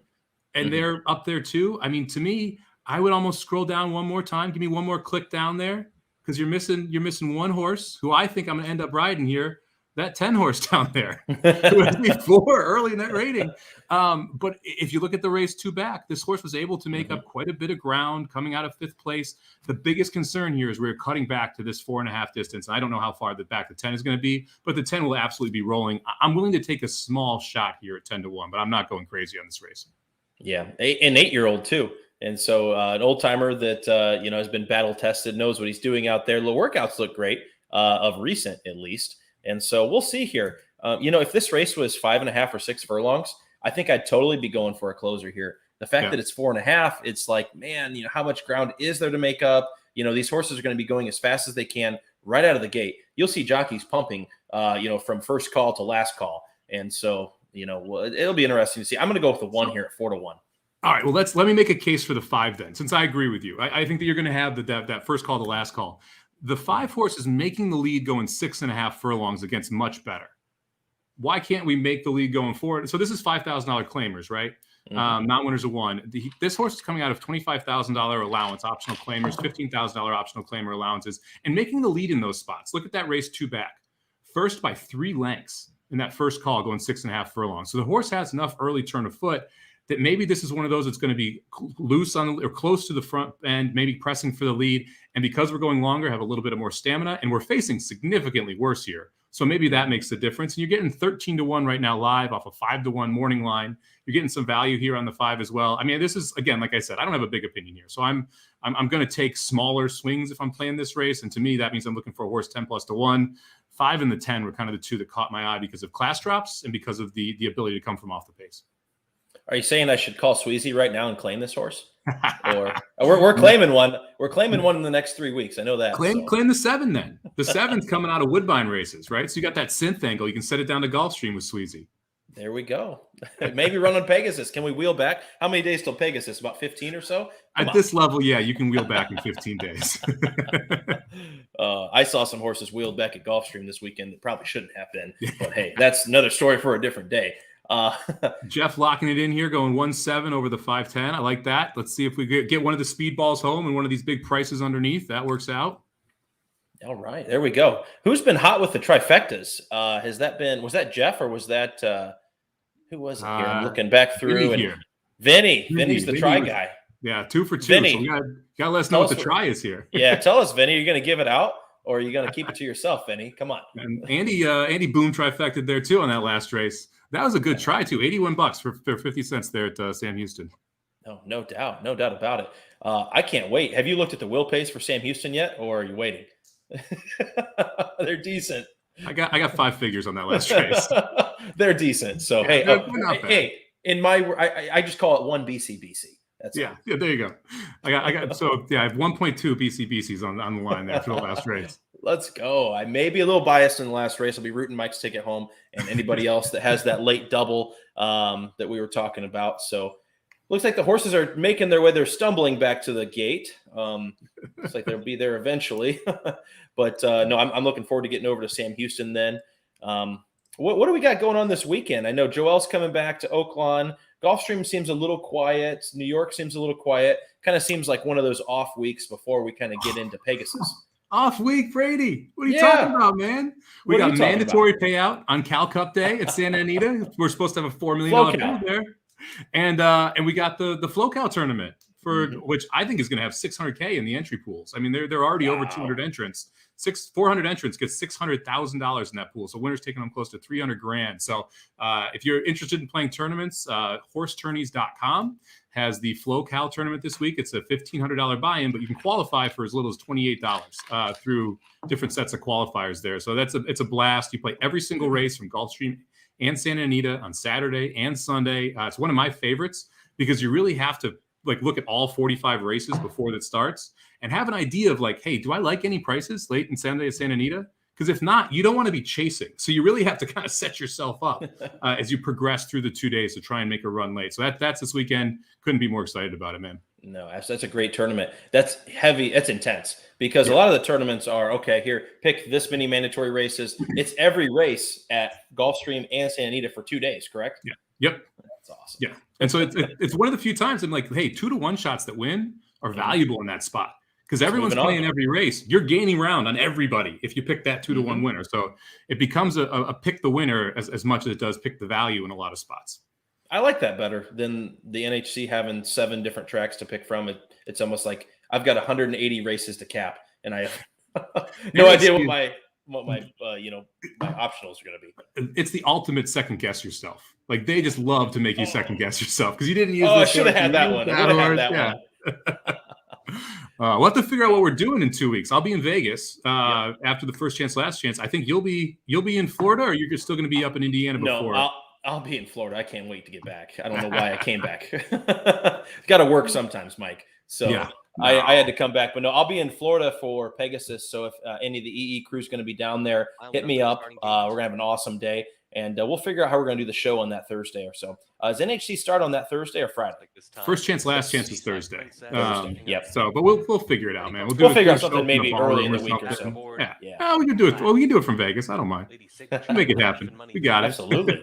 and they're up there too. To me, I would almost scroll down one more time. Give me one more click down there because you're missing 1 horse who I think I'm going to end up riding here. That 10 horse down there who has me 4 early in that rating. But if you look at the race 2 back, this horse was able to make up quite a bit of ground coming out of 5th place. The biggest concern here is we're cutting back to this 4.5 distance. I don't know how far the back the 10 is going to be, but the 10 will absolutely be rolling. I'm willing to take a small shot here at 10-1, but I'm not going crazy on this race. Yeah, an 8-year-old too. And so an old timer that, has been battle tested, knows what he's doing out there. The workouts look great of recent, at least. And so we'll see here. If this race was 5.5 or 6 furlongs, I think I'd totally be going for a closer here. The fact that it's 4.5, it's like, man, how much ground is there to make up? These horses are going to be going as fast as they can right out of the gate. You'll see jockeys pumping, from first call to last call. And so, it'll be interesting to see. I'm going to go with the 1 here at 4-1. All right, well, let me make a case for the 5 then, since I agree with you. I think that you're going to have that first call to last call. The 5 horse is making the lead going 6.5 furlongs against much better. Why can't we make the lead going forward? So this is $5,000 claimers, right? Non-winners of 1. This horse is coming out of $25,000 allowance, optional claimers, $15,000 optional claimer allowances, and making the lead in those spots. Look at that race 2 back. First by 3 lengths in that first call going 6.5 furlongs. So the horse has enough early turn of foot. that maybe this is one of those that's going to be loose or close to the front end, maybe pressing for the lead. And because we're going longer, have a little bit of more stamina, and we're facing significantly worse here. So maybe that makes the difference. And you're getting 13-1 right now live off a 5-1 morning line. You're getting some value here on the 5 as well. I mean, this is, again, like I said, I don't have a big opinion here. So I'm going to take smaller swings if I'm playing this race. And to me, that means I'm looking for a horse 10+1. 5 and the 10 were kind of the two that caught my eye because of class drops and because of the ability to come from off the pace. Are you saying I should call Sweezy right now and claim this horse? Or we're claiming one. We're claiming one in the next 3 weeks. I know that. Claim the 7 then. The 7's coming out of Woodbine races, right? So you got that synth angle. You can set it down to Gulfstream with Sweezy. There we go. Maybe run on Pegasus. Can we wheel back? How many days till Pegasus? About 15 or so? At this level, yeah, you can wheel back in 15 days. I saw some horses wheeled back at Gulfstream this weekend that probably shouldn't have been. But hey, that's another story for a different day. Jeff locking it in here, going 1-7 over the 5-10. I like that. Let's see if we get one of the speed balls home and one of these big prices underneath. That works out. All right, there we go. Who's been hot with the trifectas? Was that Jeff or was that who was it here? I'm looking back through and Vinny's the try guy. Yeah, 2 for 2. Vinny, so you gotta let us know what the try is here. Yeah, tell us, Vinny. Are you going to give it out or are you going to keep it to yourself, Vinny? Come on. And Andy Boom trifected there too on that last race. That was a good try too. $81 for 50 cents there at Sam Houston. No doubt about it. I can't wait. Have you looked at the wheel pace for Sam Houston yet, or are you waiting? They're decent. I got 5 figures on that last race. They're decent. So hey, I just call it 1 BCBC. That's yeah. There you go. I got I have 1.2 BCBCs on the line there for the last race. Let's go. I may be a little biased in the last race. I'll be rooting Mike's ticket home and anybody else that has that late double that we were talking about. So looks like the horses are making their way. They're stumbling back to the gate. Looks like they'll be there eventually. But no, I'm looking forward to getting over to Sam Houston then. What do we got going on this weekend? I know Joel's coming back to Oaklawn. Gulfstream seems a little quiet. New York seems a little quiet. Kind of seems like one of those off weeks before we kind of get into Pegasus. Off week, Brady. What are you talking about, man? We got mandatory payout on Cal Cup Day at Santa Anita. We're supposed to have a $4 million pool there. And we got the Flocow tournament for which I think is going to have 600K in the entry pools. I mean, they're already over 200 entrants. 400 entrants get $600,000 in that pool. So winners taking them close to 300 grand. So if you're interested in playing tournaments, horsetourneys.com has the Flocow tournament this week. It's a $1,500 buy-in, but you can qualify for as little as $28 through different sets of qualifiers there. So it's a blast. You play every single race from Gulfstream and Santa Anita on Saturday and Sunday. It's one of my favorites because you really have to look at all 45 races before that starts and have an idea of hey, do I like any prices late in Sunday at Santa Anita? Because if not, you don't want to be chasing. So you really have to kind of set yourself up as you progress through the 2 days to try and make a run late. So that's this weekend. Couldn't be more excited about it, man. No, that's a great tournament. That's heavy. It's intense because a lot of the tournaments are, okay, here, pick this many mandatory races. It's every race at Gulfstream and Santa Anita for 2 days, correct? Yeah. Yep. That's awesome. Yeah. And so it's one of the few times I'm like, hey, 2-to-1 shots that win are valuable in that spot because everyone's playing every race. You're gaining round on everybody if you pick that 2-to-1 winner. So it becomes a pick the winner as much as it does pick the value in a lot of spots. I like that better than the NHC having 7 different tracks to pick from. It's almost like I've got 180 races to cap, and I have no idea what my optionals are going to be. It's the ultimate second guess yourself. They just love to make you second guess yourself because you didn't use. I should have had that one. I would have had that one. We'll have to figure out what we're doing in 2 weeks. I'll be in Vegas after the first chance, last chance. I think you'll be in Florida, or you're still going to be up in Indiana before. No, I'll be in Florida. I can't wait to get back. I don't know why I came back. Got to work sometimes, Mike. So I had to come back. But no, I'll be in Florida for Pegasus. So if any of the EE crew is going to be down there, hit me up. We're going to have an awesome day. And we'll figure out how we're going to do the show on that Thursday or so. Does NHC start on that Thursday or Friday? First chance, last chance is Thursday. Yep. So, but we'll figure it out, man. We'll figure out something maybe early in the week or so. Yeah. Oh, we can do it. Well, we can do it from Vegas. I don't mind. We'll make it happen. We got it. Absolutely.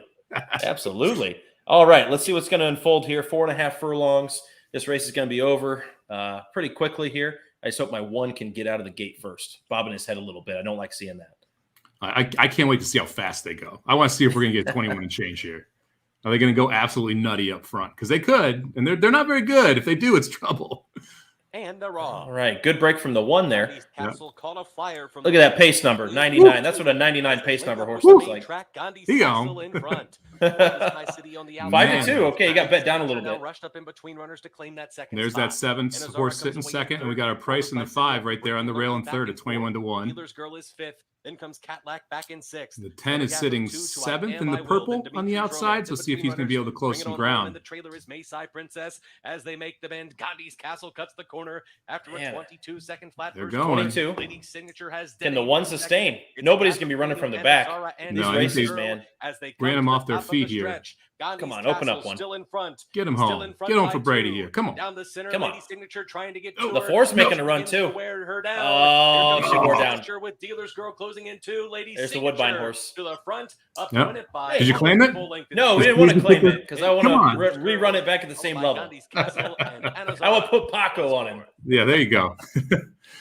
Absolutely. All right. Let's see what's going to unfold here. 4.5 furlongs. This race is going to be over pretty quickly here. I just hope my 1 can get out of the gate first. Bobbing his head a little bit. I don't like seeing that. I can't wait to see how fast they go. I want to see if we're going to get 21 and change here. Are they going to go absolutely nutty up front? Because they could, and they're not very good. If they do, it's trouble. And they're wrong. All right, good break from the one there. Gandhi's Castle caught a flyer from Look at that pace number, 99. That's what a 99 pace number horse looks like. Gandhi's Here you Castle go. in front. City on the 5-2. Okay, you got bet down a little bit. Rushed up in between runners to claim that second There's spot. that 7 horse sitting second, and we got our price in the 5 right there on the rail in third at 21-1. Dealer's Girl is fifth. Then comes Cadillac back in sixth. The 10 is sitting 7th in the purple on the outside, so see if he's going to be able to close some ground. The trailer is Mayside Princess as they make the bend. Gandhi's Castle cuts the corner after a 22-second flat. They're going. 22. Lady Signature has Can the one sustain? Nobody's going to be running from the back. These races, man. Ran them off their feet here. Come on, open up one. Still in front. Get him home. Get home for Brady here. Come on. Down the center, Come on. Lady Signature trying to get Oh, to the her. four's making a run too. Wear her down. Oh, she wore down. With Dealer's Girl closing in two. Lady There's the Signature Woodbine horse. to the front. Up Yep. one at 5. Did you claim it? No, we didn't want to claim it because I want Come on. to rerun it back at the same level. I will put Paco on him. Yeah, there you go.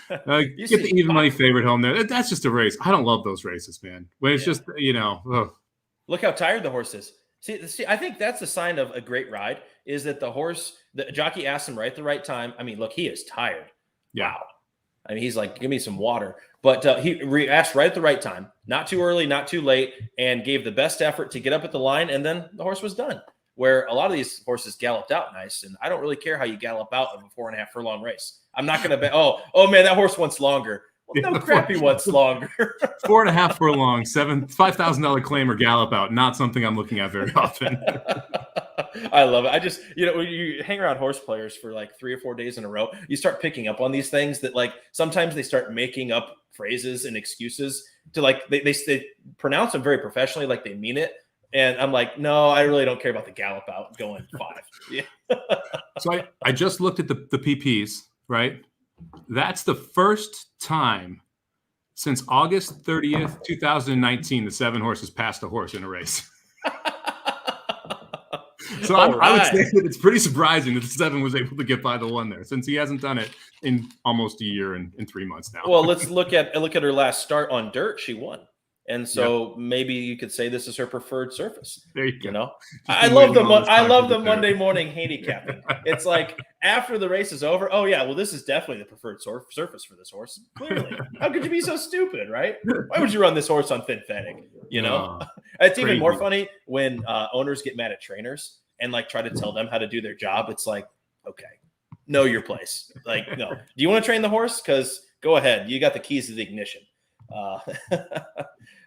Get the even money favorite home there. That's just a race. I don't love those races, man. When it's just, ugh. Look how tired the horse is. See, I think that's a sign of a great ride is that the jockey asked him right at the right time. I mean, look, he is tired. Yeah. Wow. I mean, he's like, give me some water. But he asked right at the right time, not too early, not too late, and gave the best effort to get up at the line, and then the horse was done. Where a lot of these horses galloped out nice, and I don't really care how you gallop out of a 4.5 furlong race. I'm not going to bet, oh man, that horse wants longer. Well, no crap, he wants longer. 4.5 furlong, $5,000 claim or gallop out. Not something I'm looking at very often. I love it. I just, when you hang around horse players for like 3 or 4 days in a row, you start picking up on these things that like sometimes they start making up phrases and excuses to like they pronounce them very professionally, like they mean it. And I'm like, no, I really don't care about the gallop out going 5. Yeah. So I just looked at the PPs, right? That's the first time since August 30th, 2019, the 7 horses passed a horse in a race. So I would say that it's pretty surprising that the 7 was able to get by the 1 there, since he hasn't done it in almost a year and 3 months now. Well, let's look at her last start on dirt. She won. And so maybe you could say this is her preferred surface. There you go. I love the Monday morning handicapping. It's like after the race is over. Oh yeah, well this is definitely the preferred surface for this horse. Clearly, how could you be so stupid, right? Why would you run this horse on synthetic? It's even more funny when owners get mad at trainers and like try to tell them how to do their job. It's like, okay, know your place. Like, no, do you want to train the horse? Because go ahead, you got the keys to the ignition.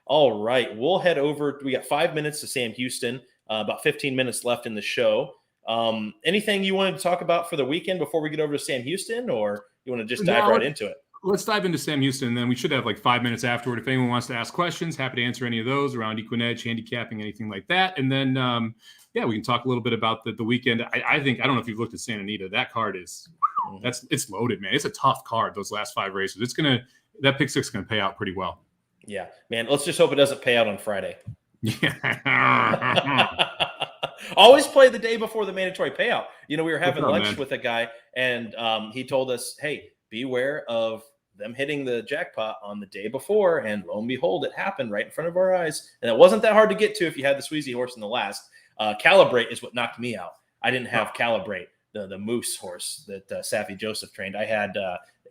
All right, we'll head over. We got 5 minutes to Sam Houston, about 15 minutes left in the show. Anything you wanted to talk about for the weekend before we get over to Sam Houston, or you want to just dive right into it? Let's dive into Sam Houston, and then we should have like 5 minutes afterward. If anyone wants to ask questions, happy to answer any of those around Equinedge, handicapping, anything like that. And then, we can talk a little bit about the weekend. I don't know if you've looked at Santa Anita. That card is it's loaded, man. It's a tough card. Those last 5 races, that pick 6 is gonna pay out pretty well. Yeah, man. Let's just hope it doesn't pay out on Friday. Yeah. Always play the day before the mandatory payout. We were having lunch with a guy, and he told us, hey, beware of them hitting the jackpot on the day before. And lo and behold, it happened right in front of our eyes. And it wasn't that hard to get to if you had the Sweezy horse in the last. Calibrate is what knocked me out. I didn't have Calibrate, the moose horse that Safi Joseph trained. I had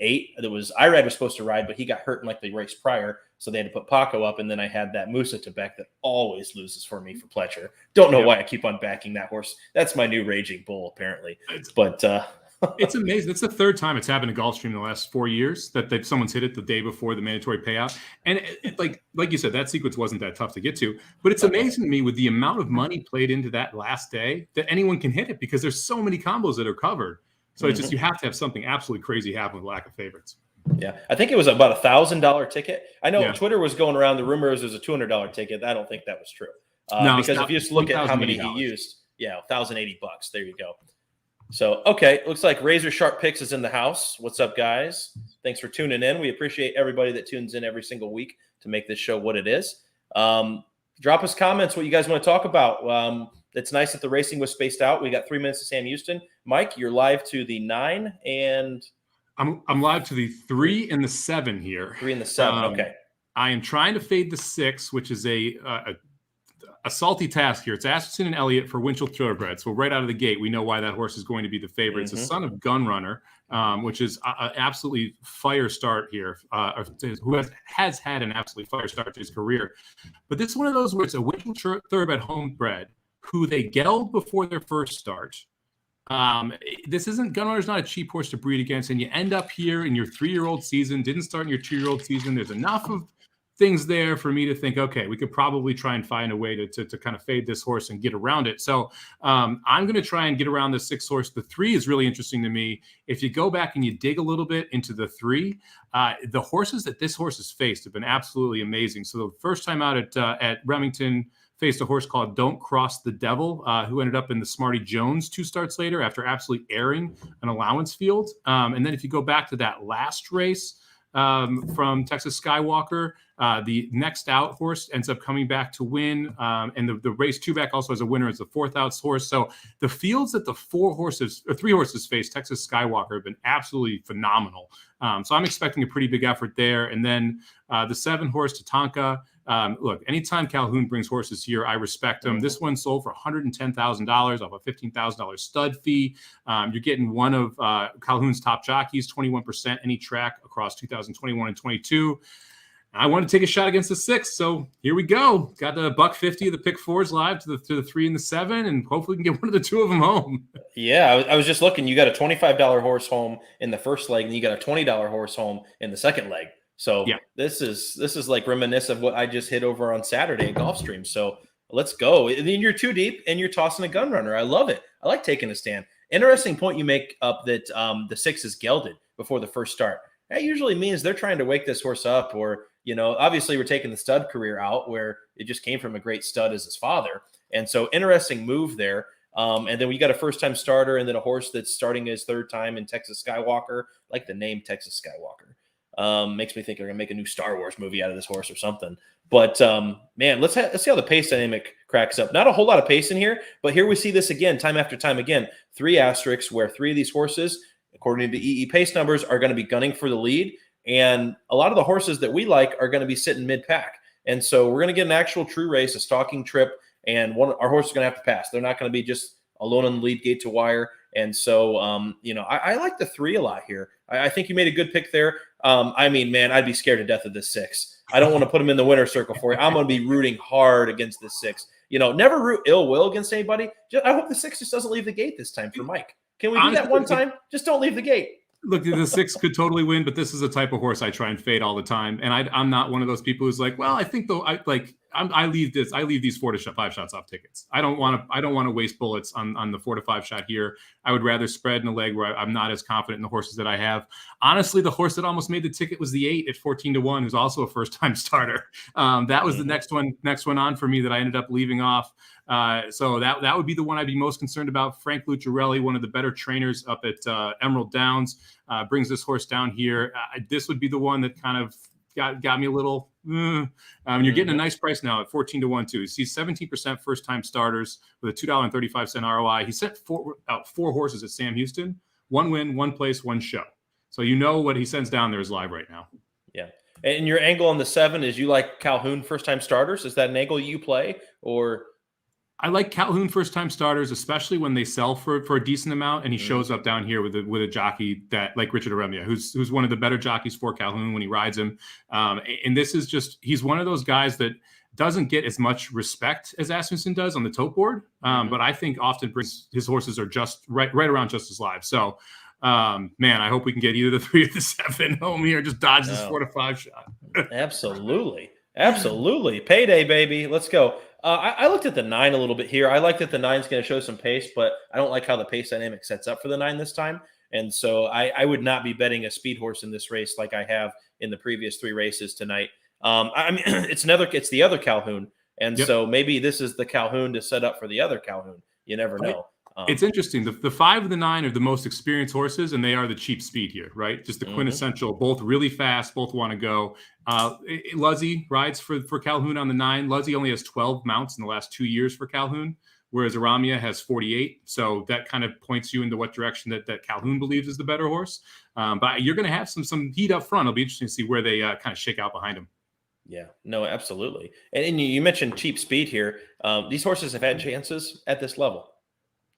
8. Irad was supposed to ride, but he got hurt in like the race prior. So they had to put Paco up, and then I had that Musa to back that always loses for me for Pletcher. Don't know why I keep on backing that horse. That's my new raging bull, apparently. But it's amazing. It's the 3rd time it's happened to Gulfstream in the last 4 years that someone's hit it the day before the mandatory payout. And like you said, that sequence wasn't that tough to get to. But it's amazing to me with the amount of money played into that last day that anyone can hit it because there's so many combos that are covered. So it's just you have to have something absolutely crazy happen with lack of favorites. Yeah, I think it was about $1,000 ticket. I know Twitter was going around the rumors there's a $200 ticket. I don't think that was true. Because if you just look at how many he used, $1,080. There you go. So, okay, looks like Razor Sharp Picks is in the house. What's up, guys? Thanks for tuning in. We appreciate everybody that tunes in every single week to make this show what it is. Drop us comments what you guys want to talk about. It's nice that the racing was spaced out. We got 3 minutes to Sam Houston. Mike, you're live to the 9 and... I'm live to the 3 and the 7 here. 3 and the 7, okay. I am trying to fade the 6, which is a a salty task here. It's Asmussen and Elliott for Winchell Thoroughbred. So right out of the gate, we know why that horse is going to be the favorite. It's a son of Gunrunner, which is an absolutely fire start here, who has had an absolutely fire start to his career. But this is one of those where it's a Winchell Thoroughbred homebred who they gelled before their first start. This isn't Gunrunner's not a cheap horse to breed against, and you end up here in your 3-year-old season, didn't start in your 2-year-old season. There's enough of things there for me to think, okay, we could probably try and find a way to kind of fade this horse and get around it. So I'm going to try and get around the 6 horse. The 3 is really interesting to me. If you go back and you dig a little bit into the 3, the horses that this horse has faced have been absolutely amazing. So the first time out at Remington, faced a horse called Don't Cross the Devil, who ended up in the Smarty Jones 2 starts later after absolutely airing an allowance field. And then if you go back to that last race from Texas Skywalker, the next out horse ends up coming back to win. And the race 2 back also has a winner as the 4th out horse. So the fields that the 3 horses face Texas Skywalker have been absolutely phenomenal. So I'm expecting a pretty big effort there. And then the 7 horse Tatanka. Look, anytime Calhoun brings horses here, I respect them. This one sold for $110,000 off a $15,000 stud fee. You're getting one of Calhoun's top jockeys, 21% any track across 2021 and 22. I want to take a shot against the 6, so here we go. Got the $150 of the pick 4s live to the 3 and the 7, and hopefully we can get one of the 2 of them home. Yeah, I was just looking. You got a $25 horse home in the first leg, and you got a $20 horse home in the second leg. So yeah, this is like reminiscent of what I just hit over on Saturday at Gulfstream. So let's go. And then you're too deep, and you're tossing a gun runner. I love it. I like taking a stand. Interesting point you make up that the 6 is gelded before the first start. That usually means they're trying to wake this horse up, or obviously we're taking the stud career out where it just came from a great stud as his father. And so interesting move there. And then we got a first-time starter and then a horse that's starting his 3rd time in Texas Skywalker, like the name Texas Skywalker. Makes me think they're going to make a new Star Wars movie out of this horse or something. But, man, let's see how the pace dynamic cracks up. Not a whole lot of pace in here, but here we see this again, time after time again. 3 asterisks where 3 of these horses, according to the EE pace numbers, are going to be gunning for the lead. And a lot of the horses that we like are going to be sitting mid-pack. And so we're going to get an actual true race, a stalking trip, and our horse is going to have to pass. They're not going to be just alone on the lead gate to wire. And so, I like the 3 a lot here. I think you made a good pick there. I mean, man, I'd be scared to death of this 6. I don't want to put him in the winner's circle for you. I'm going to be rooting hard against this 6. Never root ill will against anybody. I hope the 6 just doesn't leave the gate this time for Mike. Can we do that one time? Just don't leave the gate. Look, the 6 could totally win, but this is a type of horse I try and fade all the time. And I'm not one of those people who's like, well, I think though I leave these 4 to 5 shots off tickets. I don't want to waste bullets on the 4 to 5 shot here. I would rather spread in a leg where I'm not as confident in the horses that I have. Honestly, the horse that almost made the ticket was the 8 at 14-1, who's also a first-time starter. That was the next one on for me that I ended up leaving off. So that would be the one I'd be most concerned about. Frank Lucciarelli, one of the better trainers up at Emerald Downs, brings this horse down here. This would be the one that kind of got me a little. You're getting a nice price now at 14-1 too. He's 17% first-time starters with a $2.35 ROI. He sent 4 horses at Sam Houston, 1 win, 1 place, 1 show. So what he sends down there is live right now. Yeah. And your angle on the 7 is you like Calhoun first-time starters? Is that an angle you play, or? I like Calhoun first-time starters, especially when they sell for a decent amount, and he shows up down here with a jockey that like Richard Aremia, who's one of the better jockeys for Calhoun when he rides him. And this is he's one of those guys that doesn't get as much respect as Asmussen does on the tote board, but I think often his horses are just right around just as live. So, man, I hope we can get either the 3 or the 7 home here. Just dodge this 4 to 5 shot. Absolutely. Payday, baby. Let's go. I looked at the 9 a little bit here. I like that the 9's going to show some pace, but I don't like how the pace dynamic sets up for the 9 this time. And so I would not be betting a speed horse in this race like I have in the previous 3 races tonight. I mean, it's the other Calhoun. And so maybe this is the Calhoun to set up for the other Calhoun. You never know. It's interesting. The 5 and the 9 are the most experienced horses, and they are the cheap speed here, right? Just the quintessential, both really fast, both want to go. Luzzy rides for Calhoun on the 9. Luzzy only has 12 mounts in the last 2 years for Calhoun, whereas Aramia has 48. So that kind of points you into what direction that Calhoun believes is the better horse. But you're going to have some heat up front. It'll be interesting to see where they kind of shake out behind him. Yeah, no, absolutely. And you mentioned cheap speed here. These horses have had chances at this level.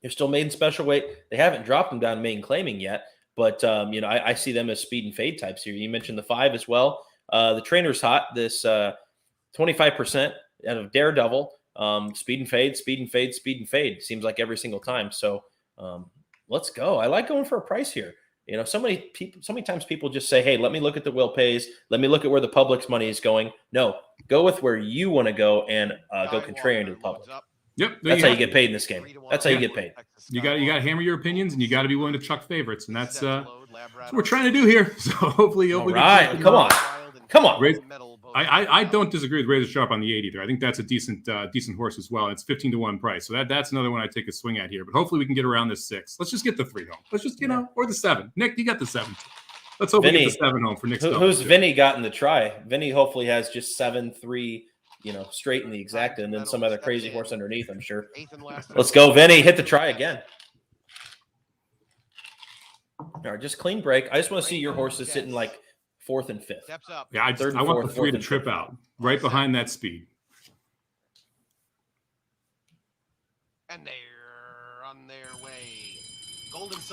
They're still made in special weight. They haven't dropped them down main claiming yet, but I see them as speed and fade types here. You mentioned the 5 as well. The trainer's hot. This 25% out of Daredevil. Speed and fade, speed and fade, speed and fade. Seems like every single time. So let's go. I like going for a price here. So many times people just say, hey, let me look at the will pays. Let me look at where the public's money is going. No, go with where you want to go and go contrarian to the public. Yep. That's how you get paid in this game. That's how you get paid. You got to hammer your opinions, and you got to be willing to chuck favorites, and that's what we're trying to do here. So hopefully, all right, come on. I don't disagree with Razor Sharp on the 8 either. I think that's a decent horse as well. It's 15-1 price, so that's another one I take a swing at here. But hopefully, we can get around this 6. Let's just get the 3 home. Let's just or the 7. Nick, you got the 7. Let's hope we get the 7 home for Nick. Who's Vinny got in the try? Vinny hopefully has just 7-3. Straight in the exacta, and then some other crazy horse underneath, I'm sure. Let's go, Vinny. Hit the try again. All right, just clean break. I just want to see your horses sitting like 4th and 5th. Yeah, I want the 3 to trip out right behind that speed. And they're on their way.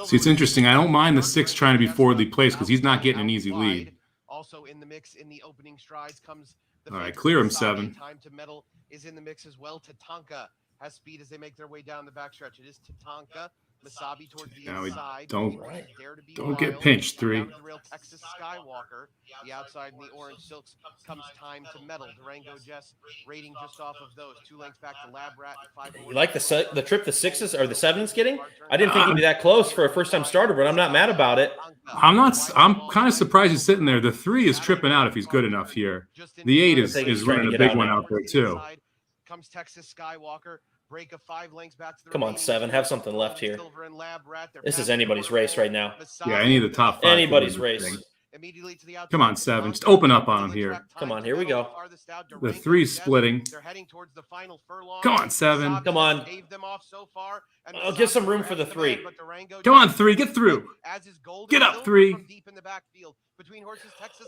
See, it's interesting. I don't mind the 6 trying to be forwardly placed because he's not getting an easy lead. Also in the mix in the opening strides comes the all right, clear him 7. Time to Metal is in the mix as well. Tatanka has speed as they make their way down the backstretch. It is Tatanka. Masabi towards the inside. Don't get pinched. 3. The real Texas Skywalker. The outside in the orange silks comes Time to Metal. Durango Jess rating just off of those. 2 lengths back to Lab Rat. 5. You like the trip the 6s or the 7s getting? I didn't think he'd be that close for a first-time starter, but I'm not mad about it. I'm kind of surprised he's sitting there. The 3 is tripping out if he's good enough here. The 8 is running a big one out there too. Comes Texas Skywalker. Break of 5 lengths back to the Come on, 7. Have something left here. This is anybody's race right now. Yeah, any of the top 5. Anybody's race. Come on, 7. Just open up on him here. Come on, here we go. The 3's splitting. Come on, 7. Come on. Oh, give some room for the 3. Come on, 3. Get through. Get up, 3.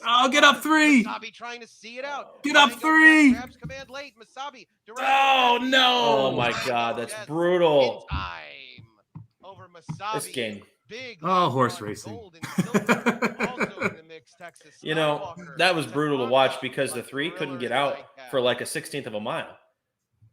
Oh, get up 3. Get up 3. Oh, no. Oh, my God. That's brutal. This game. Oh, horse racing. That was brutal to watch because the 3 couldn't get out for like a 16th of a mile.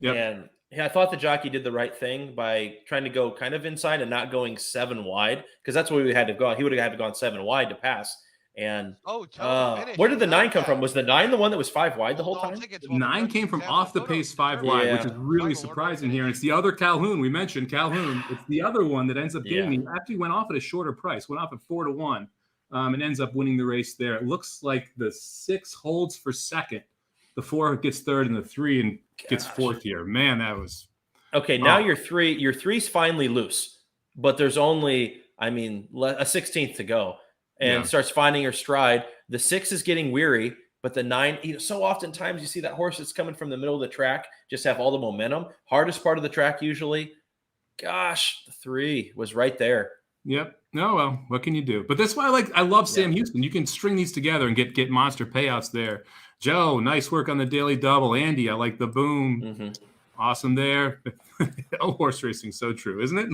Yep. And I thought the jockey did the right thing by trying to go kind of inside and not going 7 wide because that's where we had to go. He would have had to gone 7 wide to pass. And where did the 9 come from? Was the 9 the one that was 5 wide the whole time? 9 came from off the pace 5 wide, which is really surprising here. And it's the other Calhoun. We mentioned Calhoun. It's the other one that ends up getting. He actually went off at a shorter price, went off at 4-1, and ends up winning the race there. It looks like the 6 holds for second. The 4 gets third, and the 3 and gets 4th here. Man, that was okay. Now your 3's finally loose, but there's only a 16th to go. And starts finding her stride. The 6 is getting weary, but the 9, so oftentimes you see that horse that's coming from the middle of the track just have all the momentum. Hardest part of the track usually. Gosh, the 3 was right there. Yep. Oh, well, what can you do? But that's why I love Sam Houston. You can string these together and get monster payouts there. Joe, nice work on the daily double. Andy, I like the boom. Mm-hmm. Awesome there. Oh, horse racing, so true, isn't it?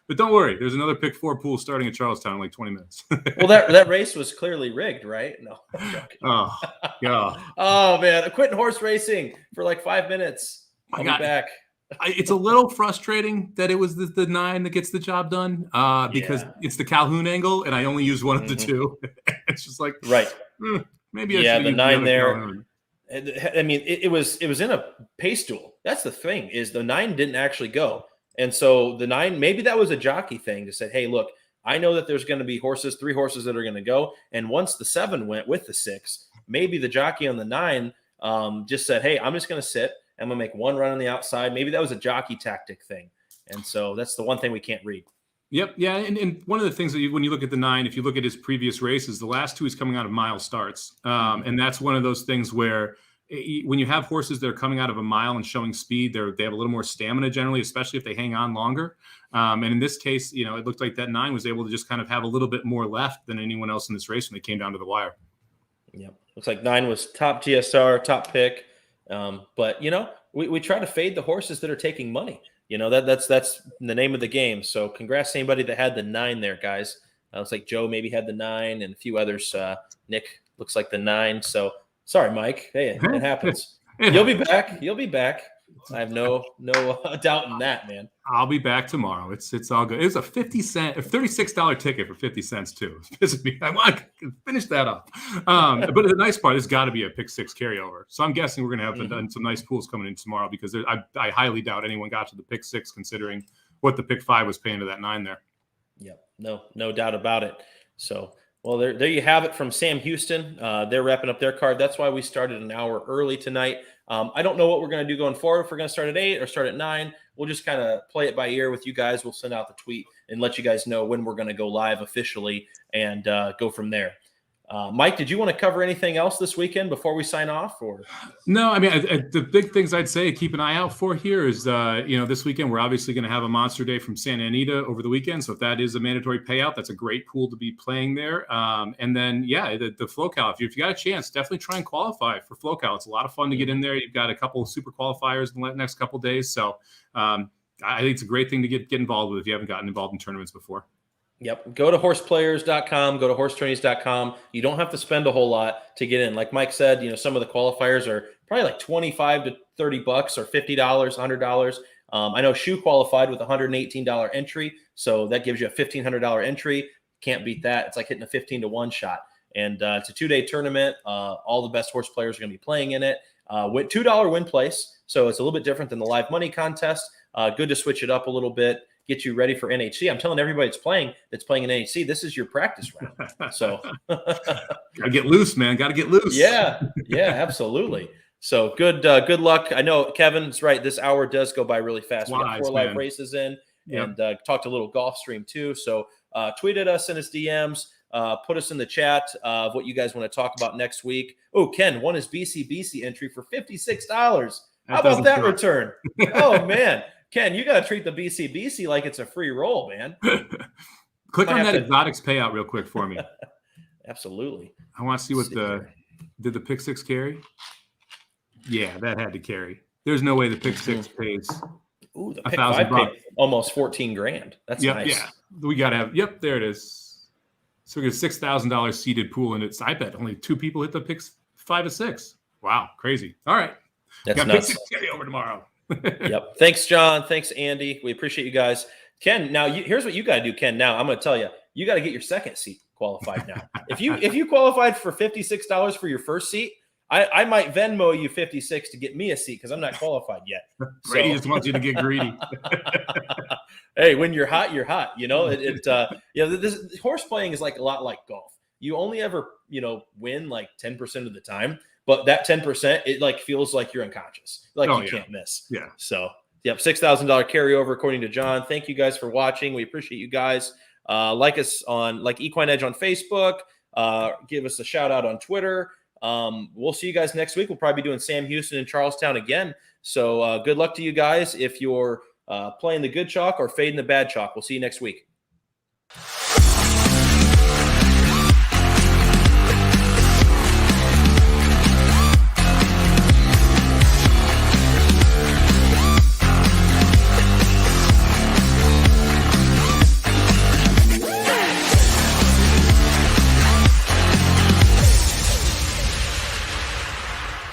But don't worry, there's another pick 4 pool starting at Charlestown in like 20 minutes. Well, that race was clearly rigged, right? No. Oh, God. Oh, man, I'm quitting horse racing for like 5 minutes. I'll be back. It's a little frustrating that it was the 9 that gets the job done because it's the Calhoun angle, and I only use one of the 2. It's just like maybe I should the 9 there. Calhoun. It was in a pace duel. That's the thing is the 9 didn't actually go. And so the 9, maybe that was a jockey thing to say, hey, look, I know that there's going to be 3 horses that are going to go. And once the 7 went with the 6, maybe the jockey on the 9 just said, hey, I'm just going to sit. I'm going to make 1 run on the outside. Maybe that was a jockey tactic thing. And so that's the one thing we can't read. Yep. Yeah. And one of the things that when you look at the 9, if you look at his previous races, the last 2 he's coming out of mile starts. And that's one of those things where when you have horses that are coming out of a mile and showing speed, they have a little more stamina generally, especially if they hang on longer. And in this case, it looked like that 9 was able to just kind of have a little bit more left than anyone else in this race when they came down to the wire. Yep. Looks like 9 was top GSR, top pick. But we try to fade the horses that are taking money. That's the name of the game. So congrats to anybody that had the 9 there, guys. Looks like Joe maybe had the 9 and a few others. Nick looks like the 9. So sorry, Mike. Hey, it happens. You'll be back. You'll be back. I have no doubt in that, man. I'll be back tomorrow. It's all good. It was a $36 ticket for 50 cents too. It's pissing me. I want to finish that up. But the nice part is got to be a pick 6 carryover. So I'm guessing we're going to have some nice pools coming in tomorrow because I highly doubt anyone got to the pick 6 considering what the pick 5 was paying to that 9 there. Yep. No doubt about it. So, well, there you have it from Sam Houston. They're wrapping up their card. That's why we started an hour early tonight. I don't know what we're going to do going forward. If we're going to start at 8 or start at 9, we'll just kind of play it by ear with you guys. We'll send out the tweet and let you guys know when we're going to go live officially and go from there. Mike, did you want to cover anything else this weekend before we sign off? Or no, I mean, the big things I'd say keep an eye out for here is, this weekend we're obviously going to have a monster day from Santa Anita over the weekend. So if that is a mandatory payout, that's a great pool to be playing there. And then, the FloCal, if you got a chance, definitely try and qualify for FloCal. It's a lot of fun to get in there. You've got a couple of super qualifiers in the next couple of days. So I think it's a great thing to get involved with if you haven't gotten involved in tournaments before. Yep. Go to horseplayers.com, go to horsetourneys.com. You don't have to spend a whole lot to get in. Like Mike said, some of the qualifiers are probably like $25 to $30 or $50, $100. I know Shoe qualified with a $118 entry. So that gives you a $1,500 entry. Can't beat that. It's like hitting a 15 to 1 shot. And it's a 2-day tournament. All the best horse players are going to be playing in it. With $2 win place. So it's a little bit different than the live money contest. Good to switch it up a little bit. Get you ready for NHC. I'm telling everybody that's playing in NHC, this is your practice round. So gotta get loose, man. Gotta get loose. Yeah, absolutely. So good luck. I know Kevin's right. This hour does go by really fast. We got 4 live races in and talked a little Gulfstream too. So tweet at us, send us DMs, put us in the chat of what you guys want to talk about next week. Oh, Ken won his BCBC entry for $56. How about that return? Oh man. Ken, you got to treat the BCBC like it's a free roll, man. Click on that exotics payout real quick for me. Absolutely. I want to see what did the pick 6 carry? Yeah, that had to carry. There's no way the pick 6 pays. Ooh, the pick 5 paid almost $14,000. That's nice. Yeah, we got to have. Yep, there it is. So we get a $6,000 seeded pool, and it's. I bet only 2 people hit the picks 5 or 6. Wow, crazy. All right, that's got nuts. Pick 6 carry over tomorrow. Yep. Thanks, John. Thanks, Andy. We appreciate you guys. Ken, now here's what you got to do, Ken. Now I'm going to tell you, you got to get your second seat qualified now. If you qualified for $56 for your first seat, I might Venmo you $56 to get me a seat because I'm not qualified yet. Brady just wants you to get greedy. Hey, when you're hot, you're hot. This horse playing is like a lot like golf. You only ever win like 10% of the time. But that 10%, it like feels like you're unconscious, like you can't miss. Yeah. So, $6,000 carryover according to John. Thank you guys for watching. We appreciate you guys. Like us on Equine Edge on Facebook. Give us a shout out on Twitter. We'll see you guys next week. We'll probably be doing Sam Houston and Charlestown again. So good luck to you guys if you're playing the good chalk or fading the bad chalk. We'll see you next week.